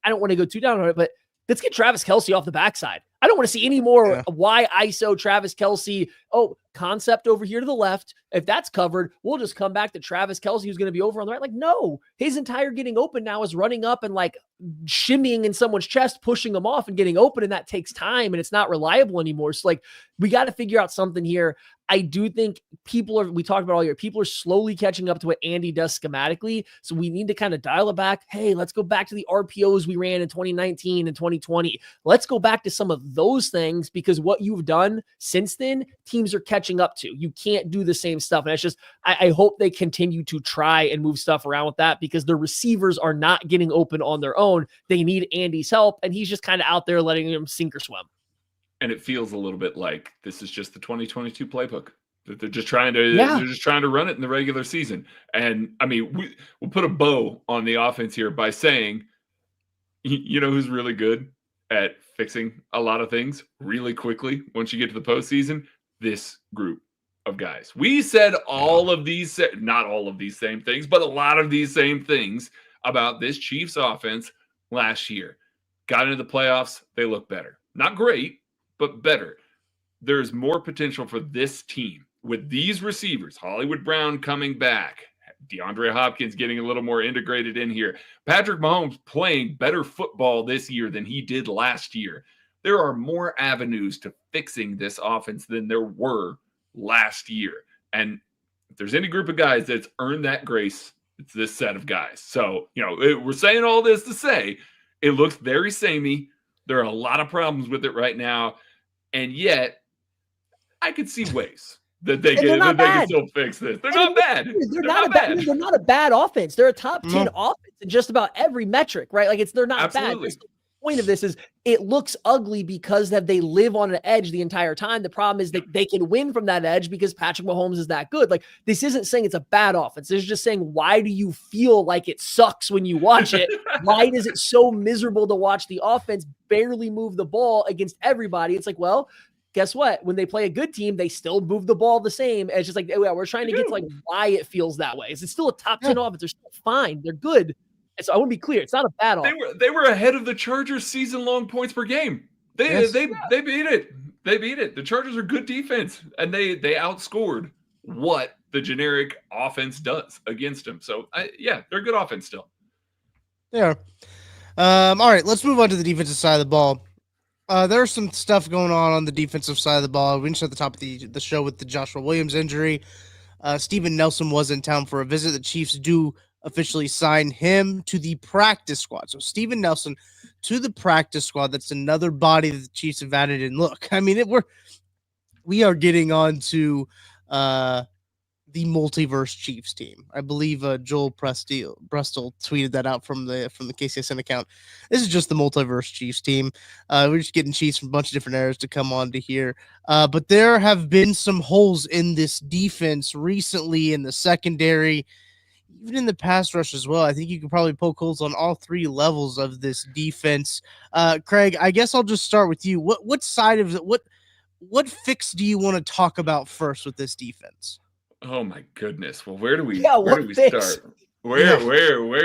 I don't want to go too down on it, but let's get Travis Kelce off the backside. I don't want to see any more why ISO Travis Kelce. Oh, concept over here to the left. If that's covered, we'll just come back to Travis Kelce, who's going to be over on the right. Like, no, his entire getting open now is running up and like shimmying in someone's chest, pushing them off and getting open. And that takes time and it's not reliable anymore. So like, we got to figure out something here. I do think we talked about all year, people are slowly catching up to what Andy does schematically. So we need to kind of dial it back. Hey, let's go back to the RPOs we ran in 2019 and 2020. Let's go back to some of those things, because what you've done since then, teams are catching up to. You can't do the same stuff. And it's just, I hope they continue to try and move stuff around with that, because the receivers are not getting open on their own. They need Andy's help, and he's just kind of out there letting them sink or swim. And it feels a little bit like this is just the 2022 playbook. That they're just trying to run it in the regular season. And I mean, we'll put a bow on the offense here by saying, you know who's really good at fixing a lot of things really quickly once you get to the postseason? This group of guys. We said all of these, not all of these same things, but a lot of these same things about this Chiefs offense last year. Got into the playoffs, they look better. Not great, but better. There's more potential for this team with these receivers. Hollywood Brown coming back. DeAndre Hopkins getting a little more integrated in here. Patrick Mahomes playing better football this year than he did last year. There are more avenues to fixing this offense than there were last year. And if there's any group of guys that's earned that grace, it's this set of guys. So, we're saying all this to say it looks very samey. There are a lot of problems with it right now. And yet, I could see ways that they can still fix this. They're not bad. They're not a bad offense. They're a top 10 offense in just about every metric, right? Like they're not bad. point of this is it looks ugly because they live on an edge the entire time. The problem is that they can win from that edge because Patrick Mahomes is that good. Like, this isn't saying it's a bad offense. This is just saying, why do you feel like it sucks when you watch it? Why is it so miserable to watch the offense barely move the ball against everybody? It's like, well, guess what? When they play a good team, they still move the ball the same. It's just like, yeah, we're trying to get to like why it feels that way. Is it still a top 10 offense? They're still fine. They're good. And so I want to be clear. It's not a bad offense. They were ahead of the Chargers season-long points per game. They beat it. They beat it. The Chargers are good defense, and they outscored what the generic offense does against them. So, they're good offense still. Yeah. All right, let's move on to the defensive side of the ball. There's some stuff going on the defensive side of the ball. We mentioned at the top of the show with the Joshua Williams injury. Steven Nelson was in town for a visit. The Chiefs do officially sign him to the practice squad. So Steven Nelson to the practice squad. That's another body that the Chiefs have added. And look, I mean, we are getting on to the multiverse Chiefs team. I believe Joel Brustel tweeted that out from the KCSN account. This is just the multiverse Chiefs team. We're just getting Chiefs from a bunch of different areas to come on to here. But there have been some holes in this defense recently in the secondary, even in the pass rush as well. I think you could probably poke holes on all three levels of this defense. Craig, I guess I'll just start with you. What side of it? What fix do you want to talk about first with this defense? Oh my goodness. Well, where do we start? Where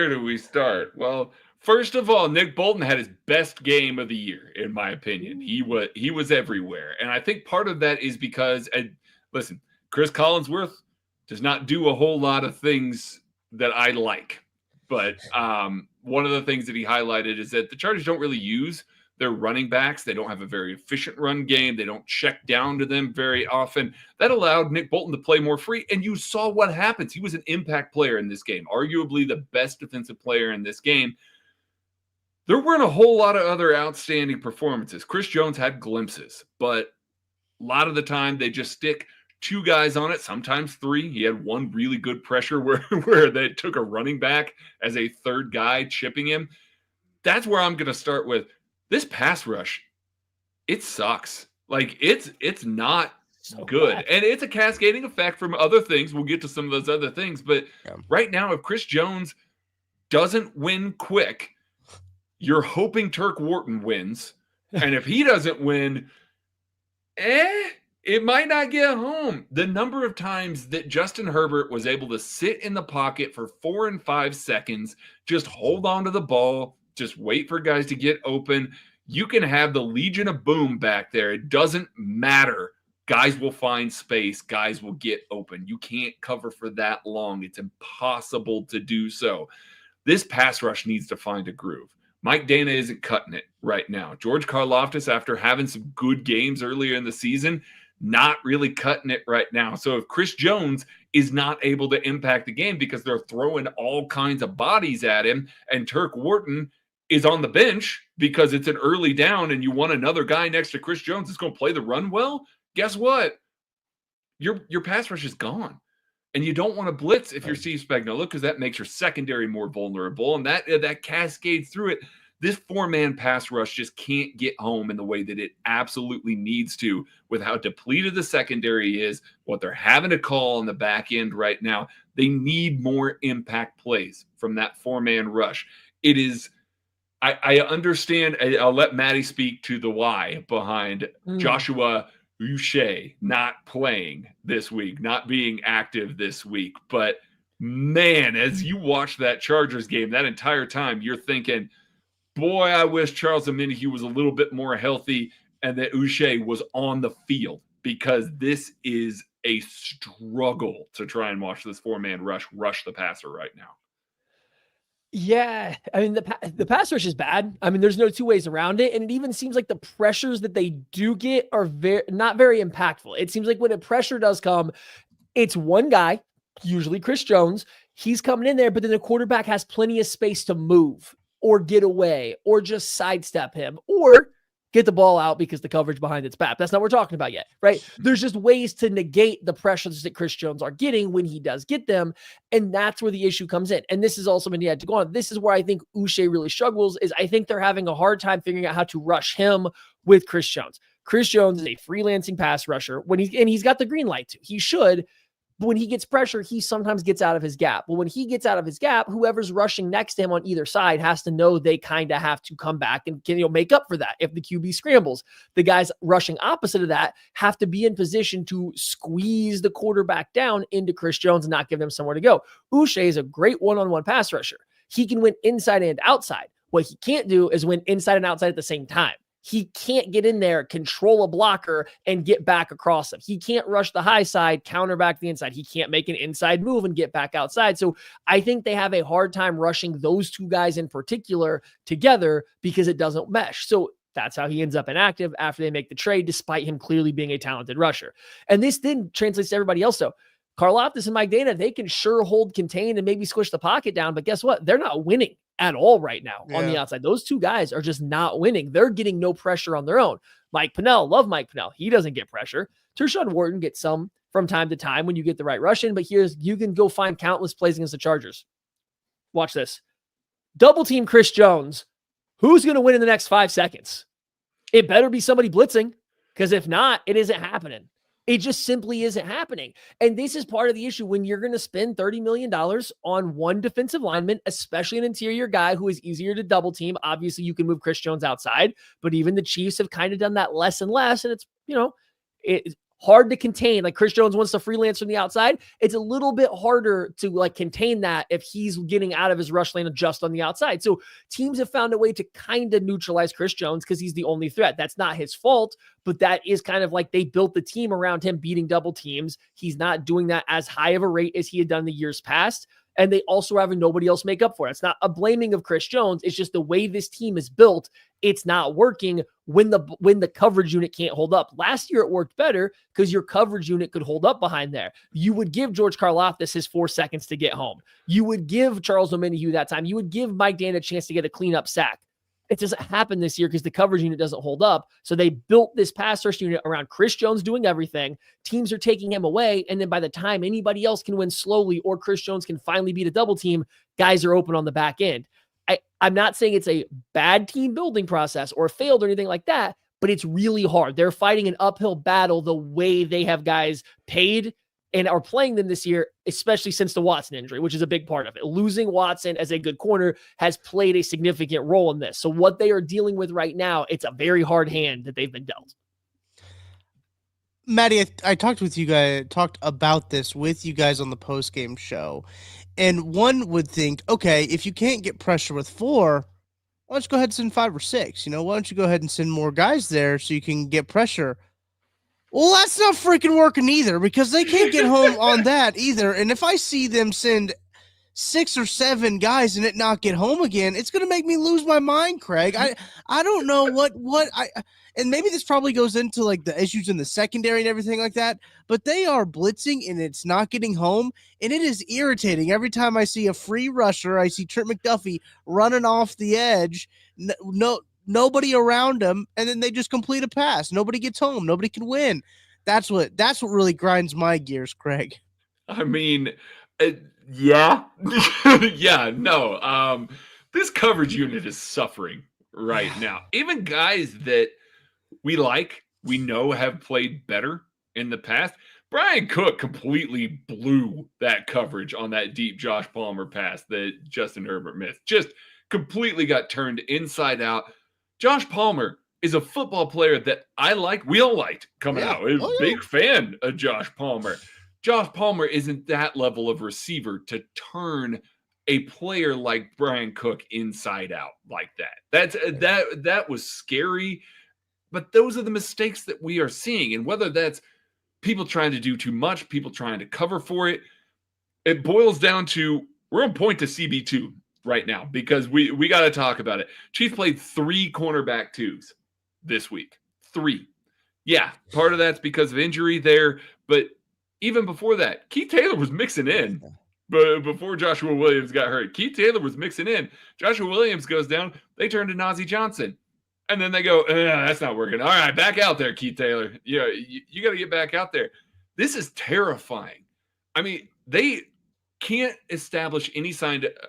do we start? Well, first of all, Nick Bolton had his best game of the year, in my opinion. He was everywhere. And I think part of that is because, listen, Chris Collinsworth does not do a whole lot of things that I like. But one of the things that he highlighted is that the Chargers don't really use their running backs. They don't have a very efficient run game. They don't check down to them very often. That allowed Nick Bolton to play more free, and you saw what happens. He was an impact player in this game, arguably the best defensive player in this game. There weren't a whole lot of other outstanding performances. Chris Jones had glimpses, but a lot of the time they just stick two guys on it, sometimes three. He had one really good pressure where they took a running back as a third guy, chipping him. That's where I'm going to start with. This pass rush, it sucks. Like, it's not so good. Bad. And it's a cascading effect from other things. We'll get to some of those other things. But right now, if Chris Jones doesn't win quick, you're hoping Turk Wharton wins. And if he doesn't win, it might not get home. The number of times that Justin Herbert was able to sit in the pocket for 4 and 5 seconds, just hold on to the ball, just wait for guys to get open. You can have the Legion of Boom back there. It doesn't matter. Guys will find space. Guys will get open. You can't cover for that long. It's impossible to do so. This pass rush needs to find a groove. Mike Dana isn't cutting it right now. George Karlaftis, after having some good games earlier in the season, not really cutting it right now. So if Chris Jones is not able to impact the game because they're throwing all kinds of bodies at him, and Turk Wharton is on the bench because it's an early down and you want another guy next to Chris Jones that's going to play the run well, guess what? Your pass rush is gone. And you don't want to blitz if you're Steve Spagnuolo, because that makes your secondary more vulnerable, and that cascades through it. This 4-man pass rush just can't get home in the way that it absolutely needs to, with how depleted the secondary is, what they're having to call on the back end right now. They need more impact plays from that 4-man rush. It is, I understand. I'll let Maddie speak to the why behind Joshua Uche not playing this week, not being active this week. But man, as you watch that Chargers game, that entire time, you're thinking, boy, I wish Charles Omenihu was a little bit more healthy and that Uche was on the field, because this is a struggle to try and watch this 4-man rush the passer right now. Yeah, I mean, the pass rush is bad. I mean, there's no two ways around it. And it even seems like the pressures that they do get are not very impactful. It seems like when a pressure does come, it's one guy, usually Chris Jones. He's coming in there, but then the quarterback has plenty of space to move or get away or just sidestep him. Or get the ball out because the coverage behind it's bad. That's not what we're talking about yet, right? There's just ways to negate the pressures that Chris Jones are getting when he does get them. And that's where the issue comes in. And this is also when he had to go on. This is where I think Uche really struggles, is I think they're having a hard time figuring out how to rush him with Chris Jones. Chris Jones is a freelancing pass rusher he's got the green light to. He should. But when he gets pressure, he sometimes gets out of his gap. Well, when he gets out of his gap, whoever's rushing next to him on either side has to know they kind of have to come back and make up for that. If the QB scrambles, the guys rushing opposite of that have to be in position to squeeze the quarterback down into Chris Jones and not give them somewhere to go. Uche is a great one-on-one pass rusher. He can win inside and outside. What he can't do is win inside and outside at the same time. He can't get in there, control a blocker, and get back across him. He can't rush the high side, counter back the inside. He can't make an inside move and get back outside. So I think they have a hard time rushing those two guys in particular together because it doesn't mesh. So that's how he ends up inactive after they make the trade, despite him clearly being a talented rusher. And this then translates to everybody else. So Karlaftis and Mike Dana, they can sure hold contain and maybe squish the pocket down, but guess what? They're not winning at all right now on the outside. Those two guys are just not winning. They're getting no pressure on their own. Mike Pennell, love Mike Pennell. He doesn't get pressure. Tershawn Wharton gets some from time to time when you get the right rush in, but you can go find countless plays against the Chargers. Watch this. Double team Chris Jones. Who's going to win in the next 5 seconds? It better be somebody blitzing, because if not, it isn't happening. It just simply isn't happening. And this is part of the issue when you're going to spend $30 million on one defensive lineman, especially an interior guy who is easier to double team. Obviously, you can move Chris Jones outside, but even the Chiefs have kind of done that less and less. And it's, it's hard to contain. Like Chris Jones wants to freelance from the outside. It's a little bit harder to contain that if he's getting out of his rush lane just on the outside. So teams have found a way to kind of neutralize Chris Jones because he's the only threat. That's not his fault, but that is kind of like they built the team around him beating double teams. He's not doing that as high of a rate as he had done the years past. And they also are having nobody else make up for it. It's not a blaming of Chris Jones. It's just the way this team is built. It's not working when the coverage unit can't hold up. Last year, it worked better because your coverage unit could hold up behind there. You would give George Karlaftis his 4 seconds to get home. You would give Charles Omenihu that time. You would give Mike Dan a chance to get a cleanup sack. It doesn't happen this year because the coverage unit doesn't hold up. So they built this pass rush unit around Chris Jones doing everything. Teams are taking him away. And then by the time anybody else can win slowly or Chris Jones can finally beat a double team, guys are open on the back end. I'm not saying it's a bad team building process or failed or anything like that, but it's really hard. They're fighting an uphill battle the way they have guys paid and are playing them this year, especially since the Watson injury, which is a big part of it. Losing Watson as a good corner has played a significant role in this. So what they are dealing with right now, it's a very hard hand that they've been dealt. Maddie, I talked about this with you guys on the post-game show, and one would think, okay, if you can't get pressure with 4, why don't you go ahead and send 5 or 6? Why don't you go ahead and send more guys there so you can get pressure? Well, that's not freaking working either, because they can't get home on that either. And if I see them send 6 or 7 guys and it not get home again, it's going to make me lose my mind, Craig. I don't know and maybe this probably goes into the issues in the secondary and everything like that, but they are blitzing and it's not getting home. And it is irritating every time I see a free rusher. I see Trent McDuffie running off the edge. Nobody around him, and then they just complete a pass. Nobody gets home. Nobody can win. That's what really grinds my gears, Craig. I mean, yeah. No. This coverage unit is suffering right now. Even guys that we know have played better in the past. Brian Cook completely blew that coverage on that deep Josh Palmer pass that Justin Herbert missed. Just completely got turned inside out. Josh Palmer is a football player that I like. We all liked coming out. I was a big fan of Josh Palmer. Josh Palmer isn't that level of receiver to turn a player like Brian Cook inside out like that. That was scary. But those are the mistakes that we are seeing. And whether that's people trying to do too much, people trying to cover for it, it boils down to we're on point to CB2 right now because we got to talk about it. Chiefs played 3 cornerback 2s this week. 3. Yeah, part of that's because of injury there. But even before that, Keith Taylor was mixing in. But before Joshua Williams got hurt, Keith Taylor was mixing in. Joshua Williams goes down. They turn to Najee Johnson. And then they go, that's not working. All right, back out there, Keith Taylor. Yeah, you got to get back out there. This is terrifying. I mean, they can't establish any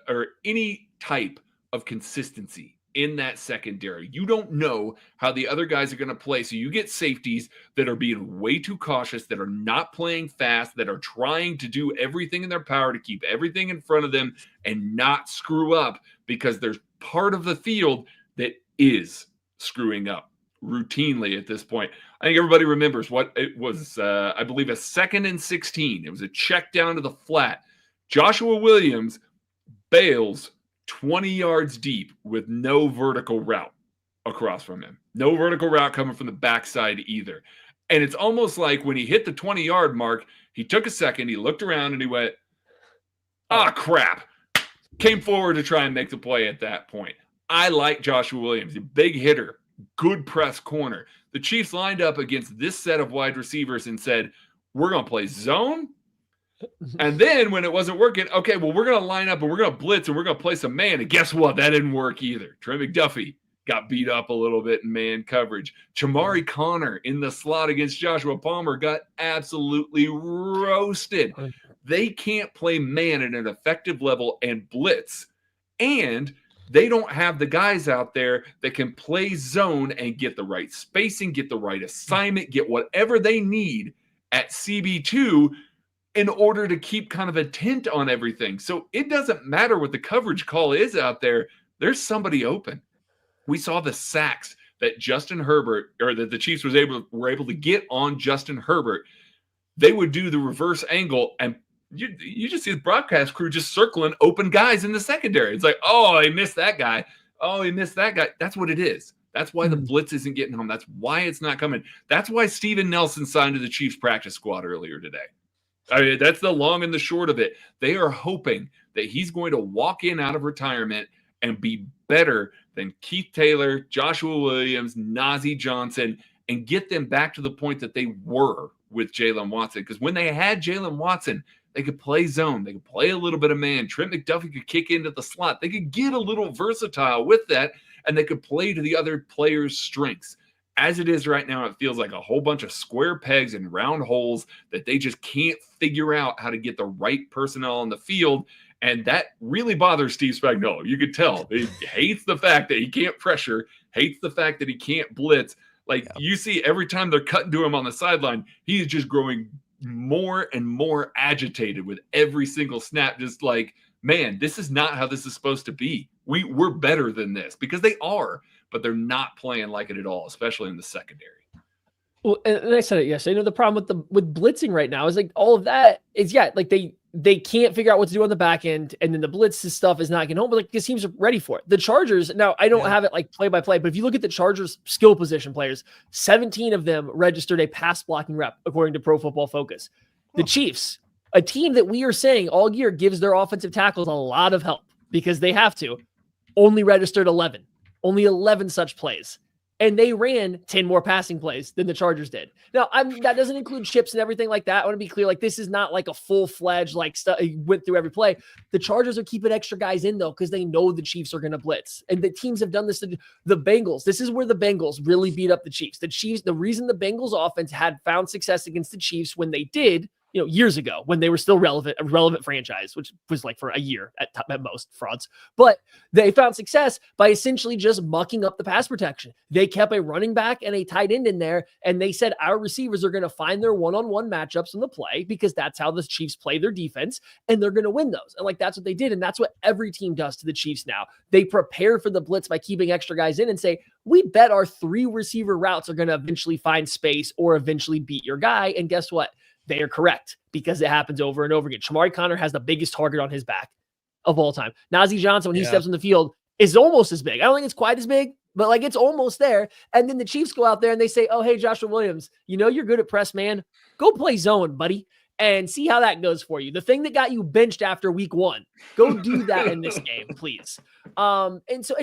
or any type of consistency in that secondary. You don't know how the other guys are going to play. So you get safeties that are being way too cautious, that are not playing fast, that are trying to do everything in their power to keep everything in front of them and not screw up, because there's part of the field that is screwing up routinely at this point. I think everybody remembers what it was, I believe, a 2nd and 16. It was a check down to the flat. Joshua Williams bails 20 yards deep with no vertical route across from him. No vertical route coming from the backside either. And it's almost like when he hit the 20-yard mark, he took a second, he looked around, and he went, crap. Came forward to try and make the play at that point. I like Joshua Williams, a big hitter, good press corner. The Chiefs lined up against this set of wide receivers and said, we're going to play zone. And then when it wasn't working, okay, well, we're going to line up and we're going to blitz and we're going to play some man. And guess what? That didn't work either. Trey McDuffie got beat up a little bit in man coverage. Chamari Connor in the slot against Joshua Palmer got absolutely roasted. They can't play man at an effective level and blitz. And they don't have the guys out there that can play zone and get the right spacing, get the right assignment, get whatever they need at CB2 in order to keep kind of a tent on everything. So it doesn't matter what the coverage call is out there. There's somebody open. We saw the sacks that Justin Herbert, or that the Chiefs were able to get on Justin Herbert. They would do the reverse angle, and you just see the broadcast crew just circling open guys in the secondary. It's like, oh, he missed that guy. Oh, he missed that guy. That's what it is. That's why the blitz isn't getting home. That's why it's not coming. That's why Steven Nelson signed to the Chiefs practice squad earlier today. I mean, that's the long and the short of it. They are hoping that he's going to walk in out of retirement and be better than Keith Taylor, Joshua Williams, Najee Johnson, and get them back to the point that they were with Jalen Watson. Because when they had Jalen Watson, they could play zone. They could play a little bit of man. Trent McDuffie could kick into the slot. They could get a little versatile with that, and they could play to the other players' strengths. As it is right now, it feels like a whole bunch of square pegs and round holes that they just can't figure out how to get the right personnel on the field. And that really bothers Steve Spagnuolo. You could tell he hates the fact that he can't pressure, hates the fact that he can't blitz. Like, you see every time they're cutting to him on the sideline, he is just growing more and more agitated with every single snap. Just like, man, this is not how this is supposed to be. We're better than this, because they are, but they're not playing like it at all, especially in the secondary. Well, and I said it yesterday. The problem with blitzing right now is like all of that is like they can't figure out what to do on the back end, and then the blitz stuff is not getting home. But like, this teams are ready for it. The Chargers, now I don't have it like play by play, but if you look at the Chargers skill position players, 17 of them registered a pass blocking rep according to Pro Football Focus. The Chiefs, a team that we are saying all year gives their offensive tackles a lot of help because they have to, only registered 11. Only 11 such plays. And they ran 10 more passing plays than the Chargers did. Now, that doesn't include chips and everything like that. I want to be clear. Like, this is not like a full-fledged, like, went through every play. The Chargers are keeping extra guys in, though, because they know the Chiefs are going to blitz. And the teams have done this to the Bengals. This is where the Bengals really beat up the Chiefs. The reason the Bengals offense had found success against the Chiefs when they did, years ago, when they were still a relevant franchise, which was like for a year at most, frauds. But they found success by essentially just mucking up the pass protection. They kept a running back and a tight end in there, and they said our receivers are going to find their one-on-one matchups in the play because that's how the Chiefs play their defense, and they're going to win those. And like, that's what they did, and that's what every team does to the Chiefs now. They prepare for the blitz by keeping extra guys in and say, we bet our 3 receiver routes are going to eventually find space or eventually beat your guy. And guess what? They are correct, because it happens over and over again. Chamari Connor has the biggest target on his back of all time. Najee Johnson, when he steps on the field, is almost as big. I don't think it's quite as big, but like, it's almost there. And then the Chiefs go out there and they say, oh, hey, Joshua Williams, you're good at press, man. Go play zone, buddy, and see how that goes for you. The thing that got you benched after week 1, go do that in this game, please. And so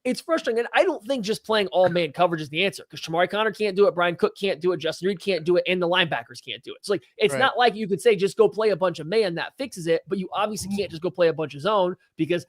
it's frustrating. And I don't think just playing all man coverage is the answer, because Chamari Connor can't do it. Brian Cook can't do it. Justin Reed can't do it. And the linebackers can't do it. It's like, it's not like you could say, just go play a bunch of man, that fixes it. But you obviously can't just go play a bunch of zone, because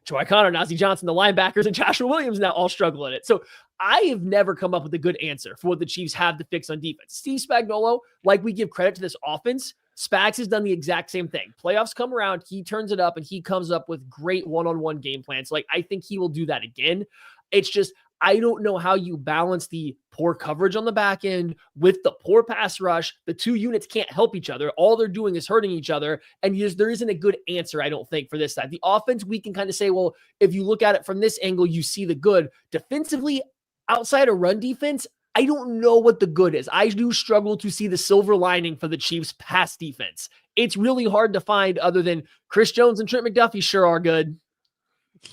Troy Connor, Nazi Johnson, the linebackers, and Joshua Williams now all struggle in it. So I have never come up with a good answer for what the Chiefs have to fix on defense. Steve Spagnuolo, like we give credit to this offense, Spags has done the exact same thing. Playoffs come around, he turns it up, and he comes up with great one-on-one game plans. Like, I think he will do that again. It's just, I don't know how you balance the poor coverage on the back end with the poor pass rush. The two units can't help each other. All they're doing is hurting each other. And there isn't a good answer, I don't think, for this side. The offense, we can kind of say, well, if you look at it from this angle, you see the good. Defensively, outside of run defense, I don't know what the good is. I do struggle to see the silver lining for the Chiefs' pass defense. It's really hard to find other than Chris Jones and Trent McDuffie sure are good.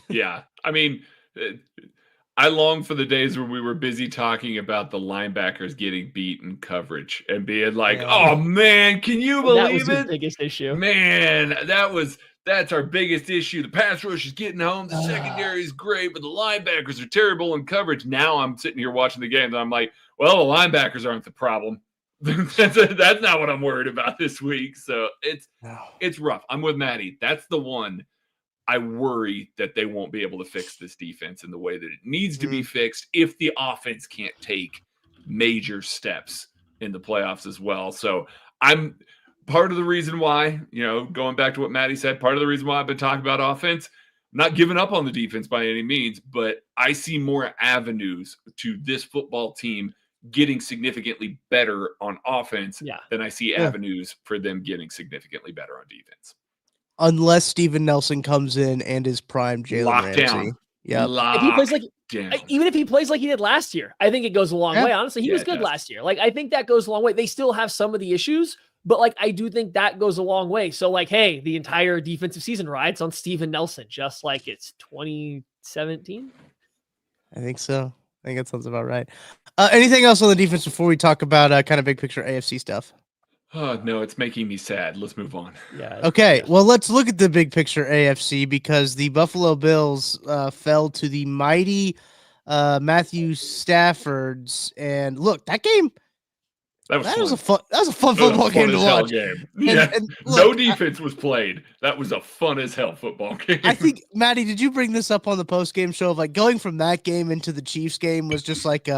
Yeah. I mean, I long for the days where we were busy talking about the linebackers getting beat in coverage and being like, oh man, can you believe that was it? The biggest issue. Man, that's our biggest issue. The pass rush is getting home. The secondary is great, but the linebackers are terrible in coverage. Now I'm sitting here watching the game and I'm like, well, the linebackers aren't the problem. That's not what I'm worried about this week. So it's rough. I'm with Maddie. That's the one I worry that they won't be able to fix this defense in the way that it needs to be fixed if the offense can't take major steps in the playoffs as well. So I'm part of the reason why, going back to what Maddie said, part of the reason why I've been talking about offense, not giving up on the defense by any means, but I see more avenues to this football team getting significantly better on offense than I see avenues for them getting significantly better on defense. Unless Steven Nelson comes in and is prime Jalen Ramsey. Yeah. If he plays even if he plays like he did last year, I think it goes a long way. Honestly, he was good last year. Like, I think that goes a long way. They still have some of the issues, but like, I do think that goes a long way. So like, hey, the entire defensive season rides on Steven Nelson, just like it's 2017. I think so. I think that sounds about right. Anything else on the defense before we talk about kind of big picture AFC stuff? Oh, no, it's making me sad. Let's move on. Yeah. Okay, well, let's look at the big picture AFC because the Buffalo Bills fell to the mighty Matthew Staffords. And look, that game, that was a fun football game to watch. Yeah. And look, no defense was played. That was a fun as hell football game. I think, Maddie, did you bring this up on the post game show of like going from that game into the Chiefs game was just like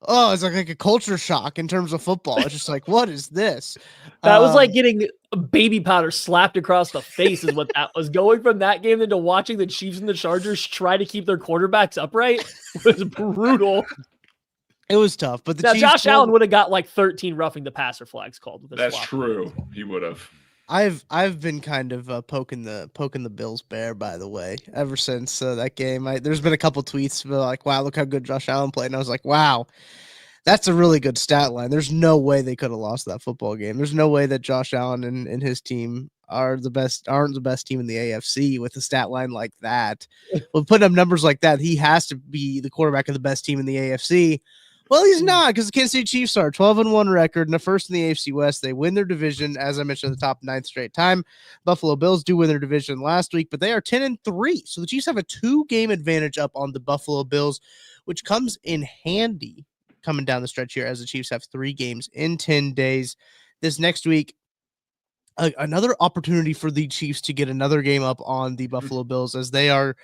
it's like a culture shock in terms of football. It's just like, what is this? That was like getting baby powder slapped across the face is what that was. Going from that game into watching the Chiefs and the Chargers try to keep their quarterbacks upright was brutal. It was tough, but Josh Allen would have got like 13 roughing the passer flags called. That's true. He would have. I've been kind of poking the Bills bear, by the way, ever since that game. There's been a couple tweets like, wow, look how good Josh Allen played. And I was like, wow, that's a really good stat line. There's no way they could have lost that football game. There's no way that Josh Allen and his team aren't the best team in the AFC with a stat line like that. Well, putting up numbers like that, he has to be the quarterback of the best team in the AFC. Well, he's not, because the Kansas City Chiefs are 12-1 record and the first in the AFC West. They win their division, as I mentioned, at the top 9th straight time. Buffalo Bills do win their division last week, but they are 10-3. So the Chiefs have a 2-game advantage up on the Buffalo Bills, which comes in handy coming down the stretch here as the Chiefs have 3 games in 10 days. This next week, another opportunity for the Chiefs to get another game up on the Buffalo Bills as they are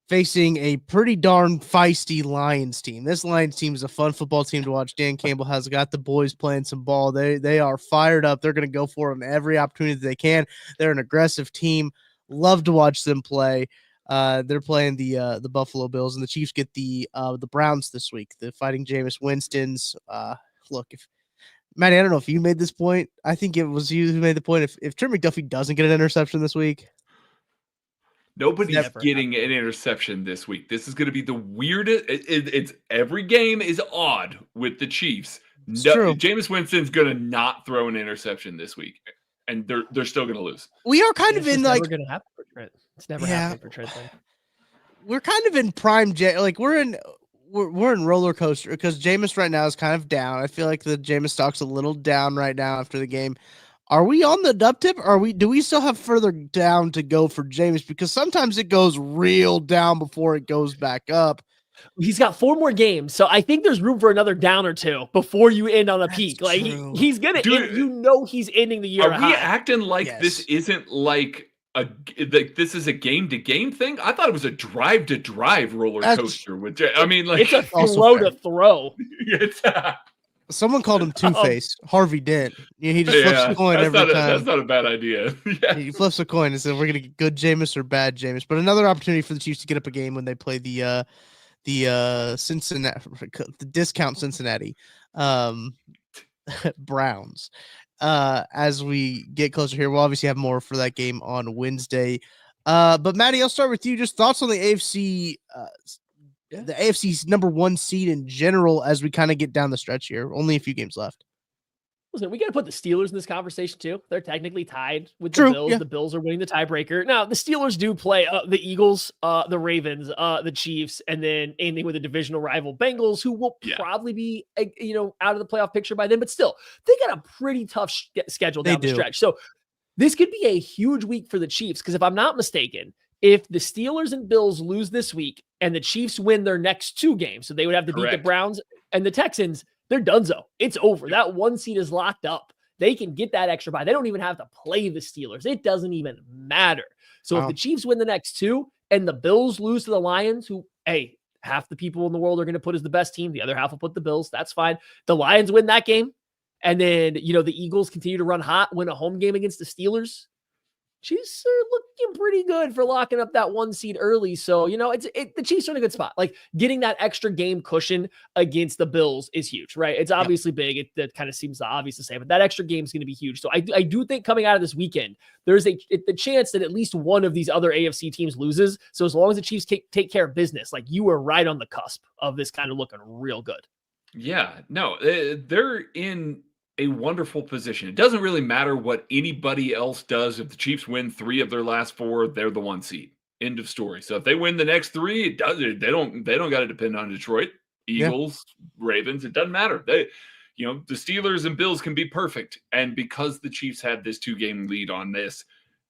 facing a pretty darn feisty Lions team. This Lions team is a fun football team to watch. Dan Campbell has got the boys playing some ball. They are fired up. They're going to go for them every opportunity that they can. They're an aggressive team. Love to watch them play. They're playing the Buffalo Bills, and the Chiefs get the Browns this week. The Fighting Jameis Winstons. Look, if Matty, I don't know if you made this point. I think it was you who made the point. If Trent McDuffie doesn't get an interception this week, nobody's getting an interception this week. This is going to be the weirdest. It's every game is odd with the Chiefs. True. Jameis Winston's going to not throw an interception this week, and they're still going to lose. We are kind of in like going to happen for Trent. It's never happening for Trent. Then. We're kind of in prime we're in roller coaster because Jameis right now is kind of down. I feel like the Jameis stock's a little down right now after the game. Are we on the up tip? Do we still have further down to go for Jameis? Because sometimes it goes real down before it goes back up. He's got 4 more games, so I think there's room for another down or 2 before you end on a peak. Like he's gonna, he's ending the year. Are we acting like this isn't like this is a game-to-game thing? I thought it was a drive-to-drive roller coaster. I mean, like, it's a also throw fair. to throw. it's Someone called him Two-Face. Harvey Dent. He just flips a coin every time. That's not a bad idea. Yeah. He flips a coin and says, "We're gonna get good Jameis or bad Jameis." But another opportunity for the Chiefs to get up a game when they play the Cincinnati, the discount Cincinnati Browns. As we get closer here, we'll obviously have more for that game on Wednesday. But Maddie, I'll start with you. Just thoughts on the AFC, the AFC's number 1 seed in general as we kind of get down the stretch here. Only a few games left. Listen, we got to put the Steelers in this conversation too. They're technically tied with the True, Bills. yeah. The Bills are winning the tiebreaker. Now, the Steelers do play the Eagles, the Ravens, the Chiefs, and then ending with a divisional rival Bengals, who will probably be, out of the playoff picture by then. But still, they got a pretty tough schedule down the stretch. So this could be a huge week for the Chiefs because if I'm not mistaken, if the Steelers and Bills lose this week and the Chiefs win their next 2 games, so they would have to beat the Browns and the Texans, they're donezo. It's over. That 1 seed is locked up. They can get that extra bye. They don't even have to play the Steelers. It doesn't even matter. So if the Chiefs win the next 2 and the Bills lose to the Lions, who, hey, half the people in the world are going to put as the best team, the other half will put the Bills. That's fine. The Lions win that game. And then, the Eagles continue to run hot, win a home game against the Steelers. Chiefs are looking pretty good for locking up that 1 seed early. So, the Chiefs are in a good spot. Like getting that extra game cushion against the Bills is huge, right? It's obviously big. It kind of seems obvious to say, but that extra game is going to be huge. So I do think coming out of this weekend, there's the chance that at least one of these other AFC teams loses. So as long as the Chiefs take care of business, like you are right on the cusp of this kind of looking real good. Yeah, no, they're in a wonderful position. It doesn't really matter what anybody else does. If the Chiefs win 3 of their last 4, they're the 1 seed. End of story. So if they win the next 3, they don't got to depend on Detroit, Eagles, Ravens. It doesn't matter. The Steelers and Bills can be perfect. And because the Chiefs had this 2-game lead on this,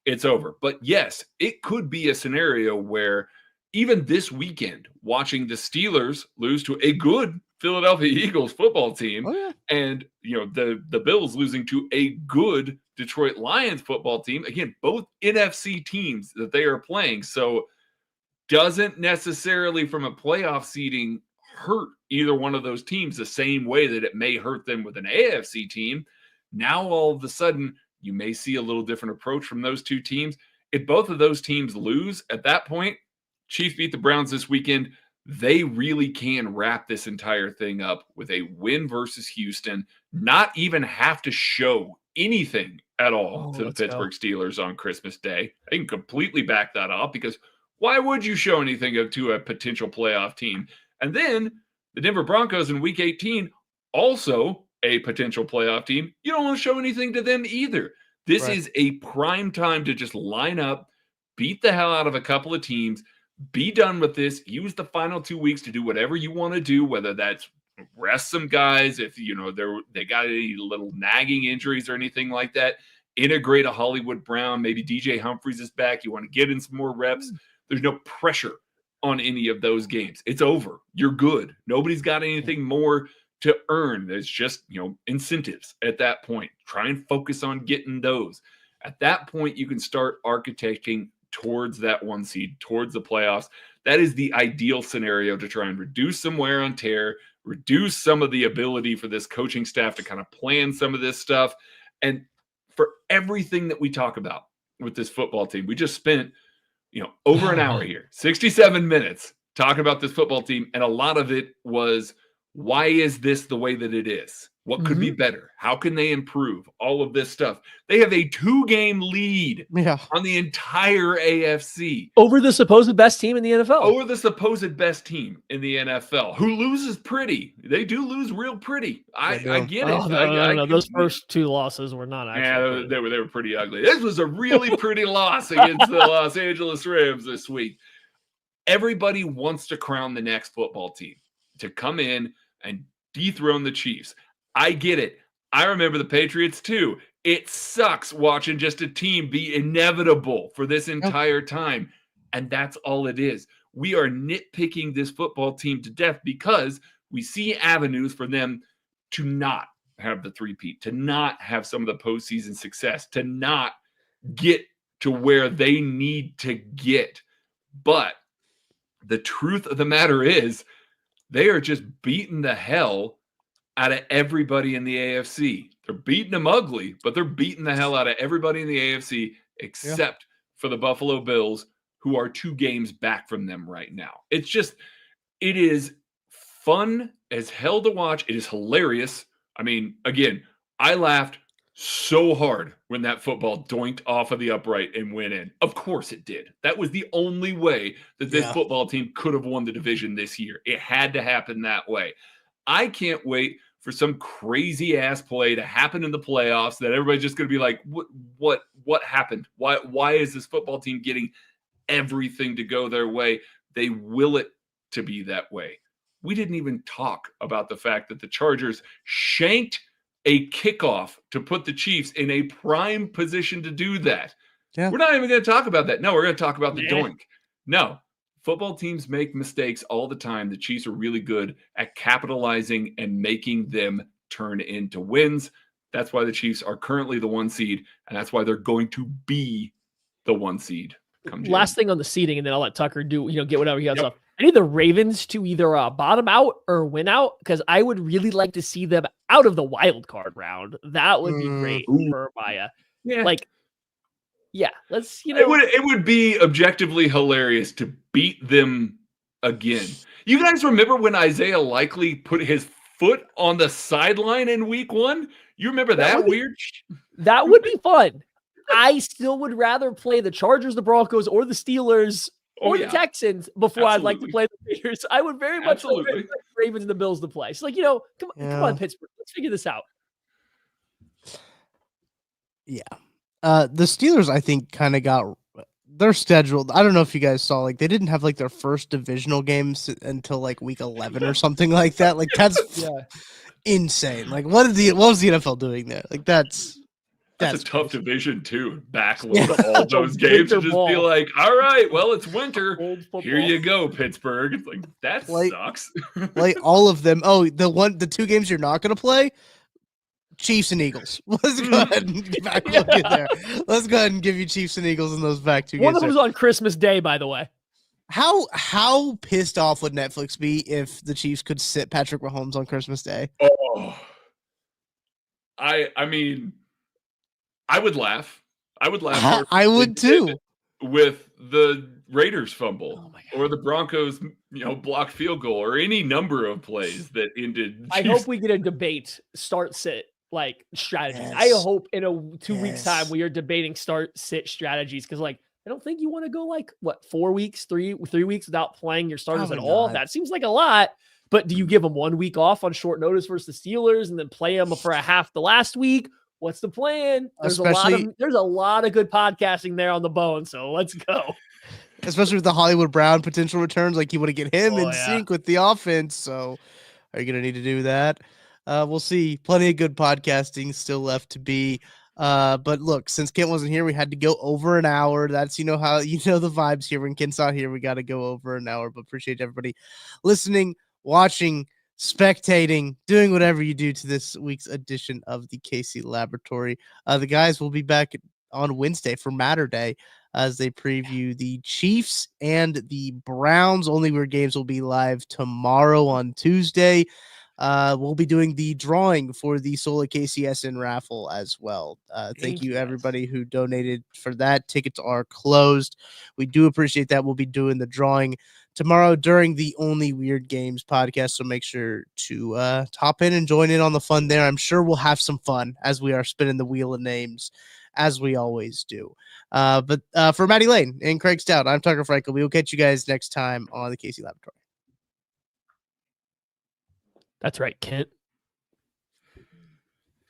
it's over. But yes, it could be a scenario where even this weekend, watching the Steelers lose to a good Philadelphia Eagles football team, and the Bills losing to a good Detroit Lions football team. Again, both NFC teams that they are playing. So doesn't necessarily from a playoff seeding hurt either one of those teams the same way that it may hurt them with an AFC team. Now all of a sudden you may see a little different approach from those 2 teams. If both of those teams lose at that point, Chiefs beat the Browns this weekend, they really can wrap this entire thing up with a win versus Houston, not even have to show anything at all to the Pittsburgh Steelers on Christmas Day. They can completely back that off because why would you show anything to a potential playoff team? And then the Denver Broncos in Week 18, also a potential playoff team. You don't want to show anything to them either. This is a prime time to just line up, beat the hell out of a couple of teams, be done with this, use the final 2 weeks to do whatever you want to do, whether that's rest some guys if they got any little nagging injuries or anything like that, integrate a Hollywood Brown, maybe DJ Humphries is back, you want to get in some more reps. There's no pressure on any of those games. It's over. You're good. Nobody's got anything more to earn. There's just incentives at that point. Try and focus on getting those. At that point, you can start architecting towards that 1 seed, towards the playoffs. That is the ideal scenario to try and reduce some wear and tear, reduce some of the ability for this coaching staff to kind of plan some of this stuff. And for everything that we talk about with this football team, we just spent, over an hour here, 67 minutes talking about this football team. And a lot of it was, why is this the way that it is? What could be better? How can they improve? All of this stuff. They have a 2-game lead on the entire AFC. Over the supposed best team in the NFL. Over the supposed best team in the NFL, who loses pretty. They do lose real pretty. I get it. No. Those first 2 losses were not actually they were pretty ugly. This was a really pretty loss against the Los Angeles Rams this week. Everybody wants to crown the next football team to come in and dethrone the Chiefs. I get it. I remember the Patriots too. It sucks watching just a team be inevitable for this entire time. And that's all it is. We are nitpicking this football team to death because we see avenues for them to not have the three-peat, to not have some of the postseason success, to not get to where they need to get. But the truth of the matter is they are just beating the hell out of everybody in the AFC. They're beating them ugly, but they're beating the hell out of everybody in the AFC except for the Buffalo Bills, who are 2 games back from them right now. It is fun as hell to watch. It is hilarious. I mean, again, I laughed so hard when that football doinked off of the upright and went in. Of course it did. That was the only way that this football team could have won the division this year. It had to happen that way. I can't wait for some crazy ass play to happen in the playoffs that everybody's just going to be like, what happened? Why is this football team getting everything to go their way? They will it to be that way. We didn't even talk about the fact that the Chargers shanked a kickoff to put the Chiefs in a prime position to do that. Yeah. We're not even going to talk about that. No, we're going to talk about the doink. No, football teams make mistakes all the time. The Chiefs are really good at capitalizing and making them turn into wins. That's why the Chiefs are currently the 1 seed, and that's why they're going to be the 1 seed. Last thing on the seeding, and then I'll let Tucker do, get whatever he has up. I need the Ravens to either bottom out or win out, because I would really like to see them out of the wild card round. That would be great for Maya. Let's, It would be objectively hilarious to beat them again. You guys remember when Isaiah Likely put his foot on the sideline in week 1? You remember that weird? That would be fun. I still would rather play the Chargers, the Broncos, or the Steelers or the Texans before I'd like to play the Raiders. I would very much like the Ravens and the Bills to play. So, come on, Pittsburgh. Let's figure this out. Yeah. The Steelers, I think, kind of got their schedule. I don't know if you guys saw, they didn't have their first divisional games until week 11 or something like that. That's insane. What was the NFL doing there? That's a tough division too. Backload all those games and just be like, all right, well, it's winter. Here you go, Pittsburgh. It's that sucks. All of them. Oh, the 2 games you're not going to play, Chiefs and Eagles. Let's go ahead and backload you there. Let's go ahead and give you Chiefs and Eagles in those back 2 games. One of them was on Christmas Day, by the way. How pissed off would Netflix be if the Chiefs could sit Patrick Mahomes on Christmas Day? Oh, I mean, I would laugh. I would too. With the Raiders fumble or the Broncos, blocked field goal or any number of plays that ended. I hope we get a debate start sit strategies. Yes. I hope in a 2 weeks time we are debating start sit strategies, because I don't think you want to go 4 weeks, 3 weeks without playing your starters at all. That seems like a lot. But do you give them 1 week off on short notice versus the Steelers and then play them for a half the last week? What's the plan? There's a lot of good podcasting there on the bone, so let's go. Especially with the Hollywood Brown potential returns, you want to get him in sync with the offense. So, are you going to need to do that? We'll see. Plenty of good podcasting still left to be. But look, since Kent wasn't here, we had to go over an hour. That's the vibes here. When Kent's not here, we got to go over an hour. But appreciate everybody listening, watching, spectating, doing whatever you do to this week's edition of the KC Laboratory. The guys will be back on Wednesday for Matter Day as they preview the Chiefs and the Browns. Only Weird Games will be live tomorrow on Tuesday. We'll be doing the drawing for the Solar KCSN raffle as well. Thank you, everybody who donated for that. Tickets are closed. We do appreciate that. We'll be doing the drawing tomorrow during the Only Weird Games podcast, so make sure to hop in and join in on the fun there. I'm sure we'll have some fun as we are spinning the wheel of names, as we always do. But for Maddie Lane and Craig Stout, I'm Tucker Frankel. We will catch you guys next time on the KC Laboratory. That's right, Kent.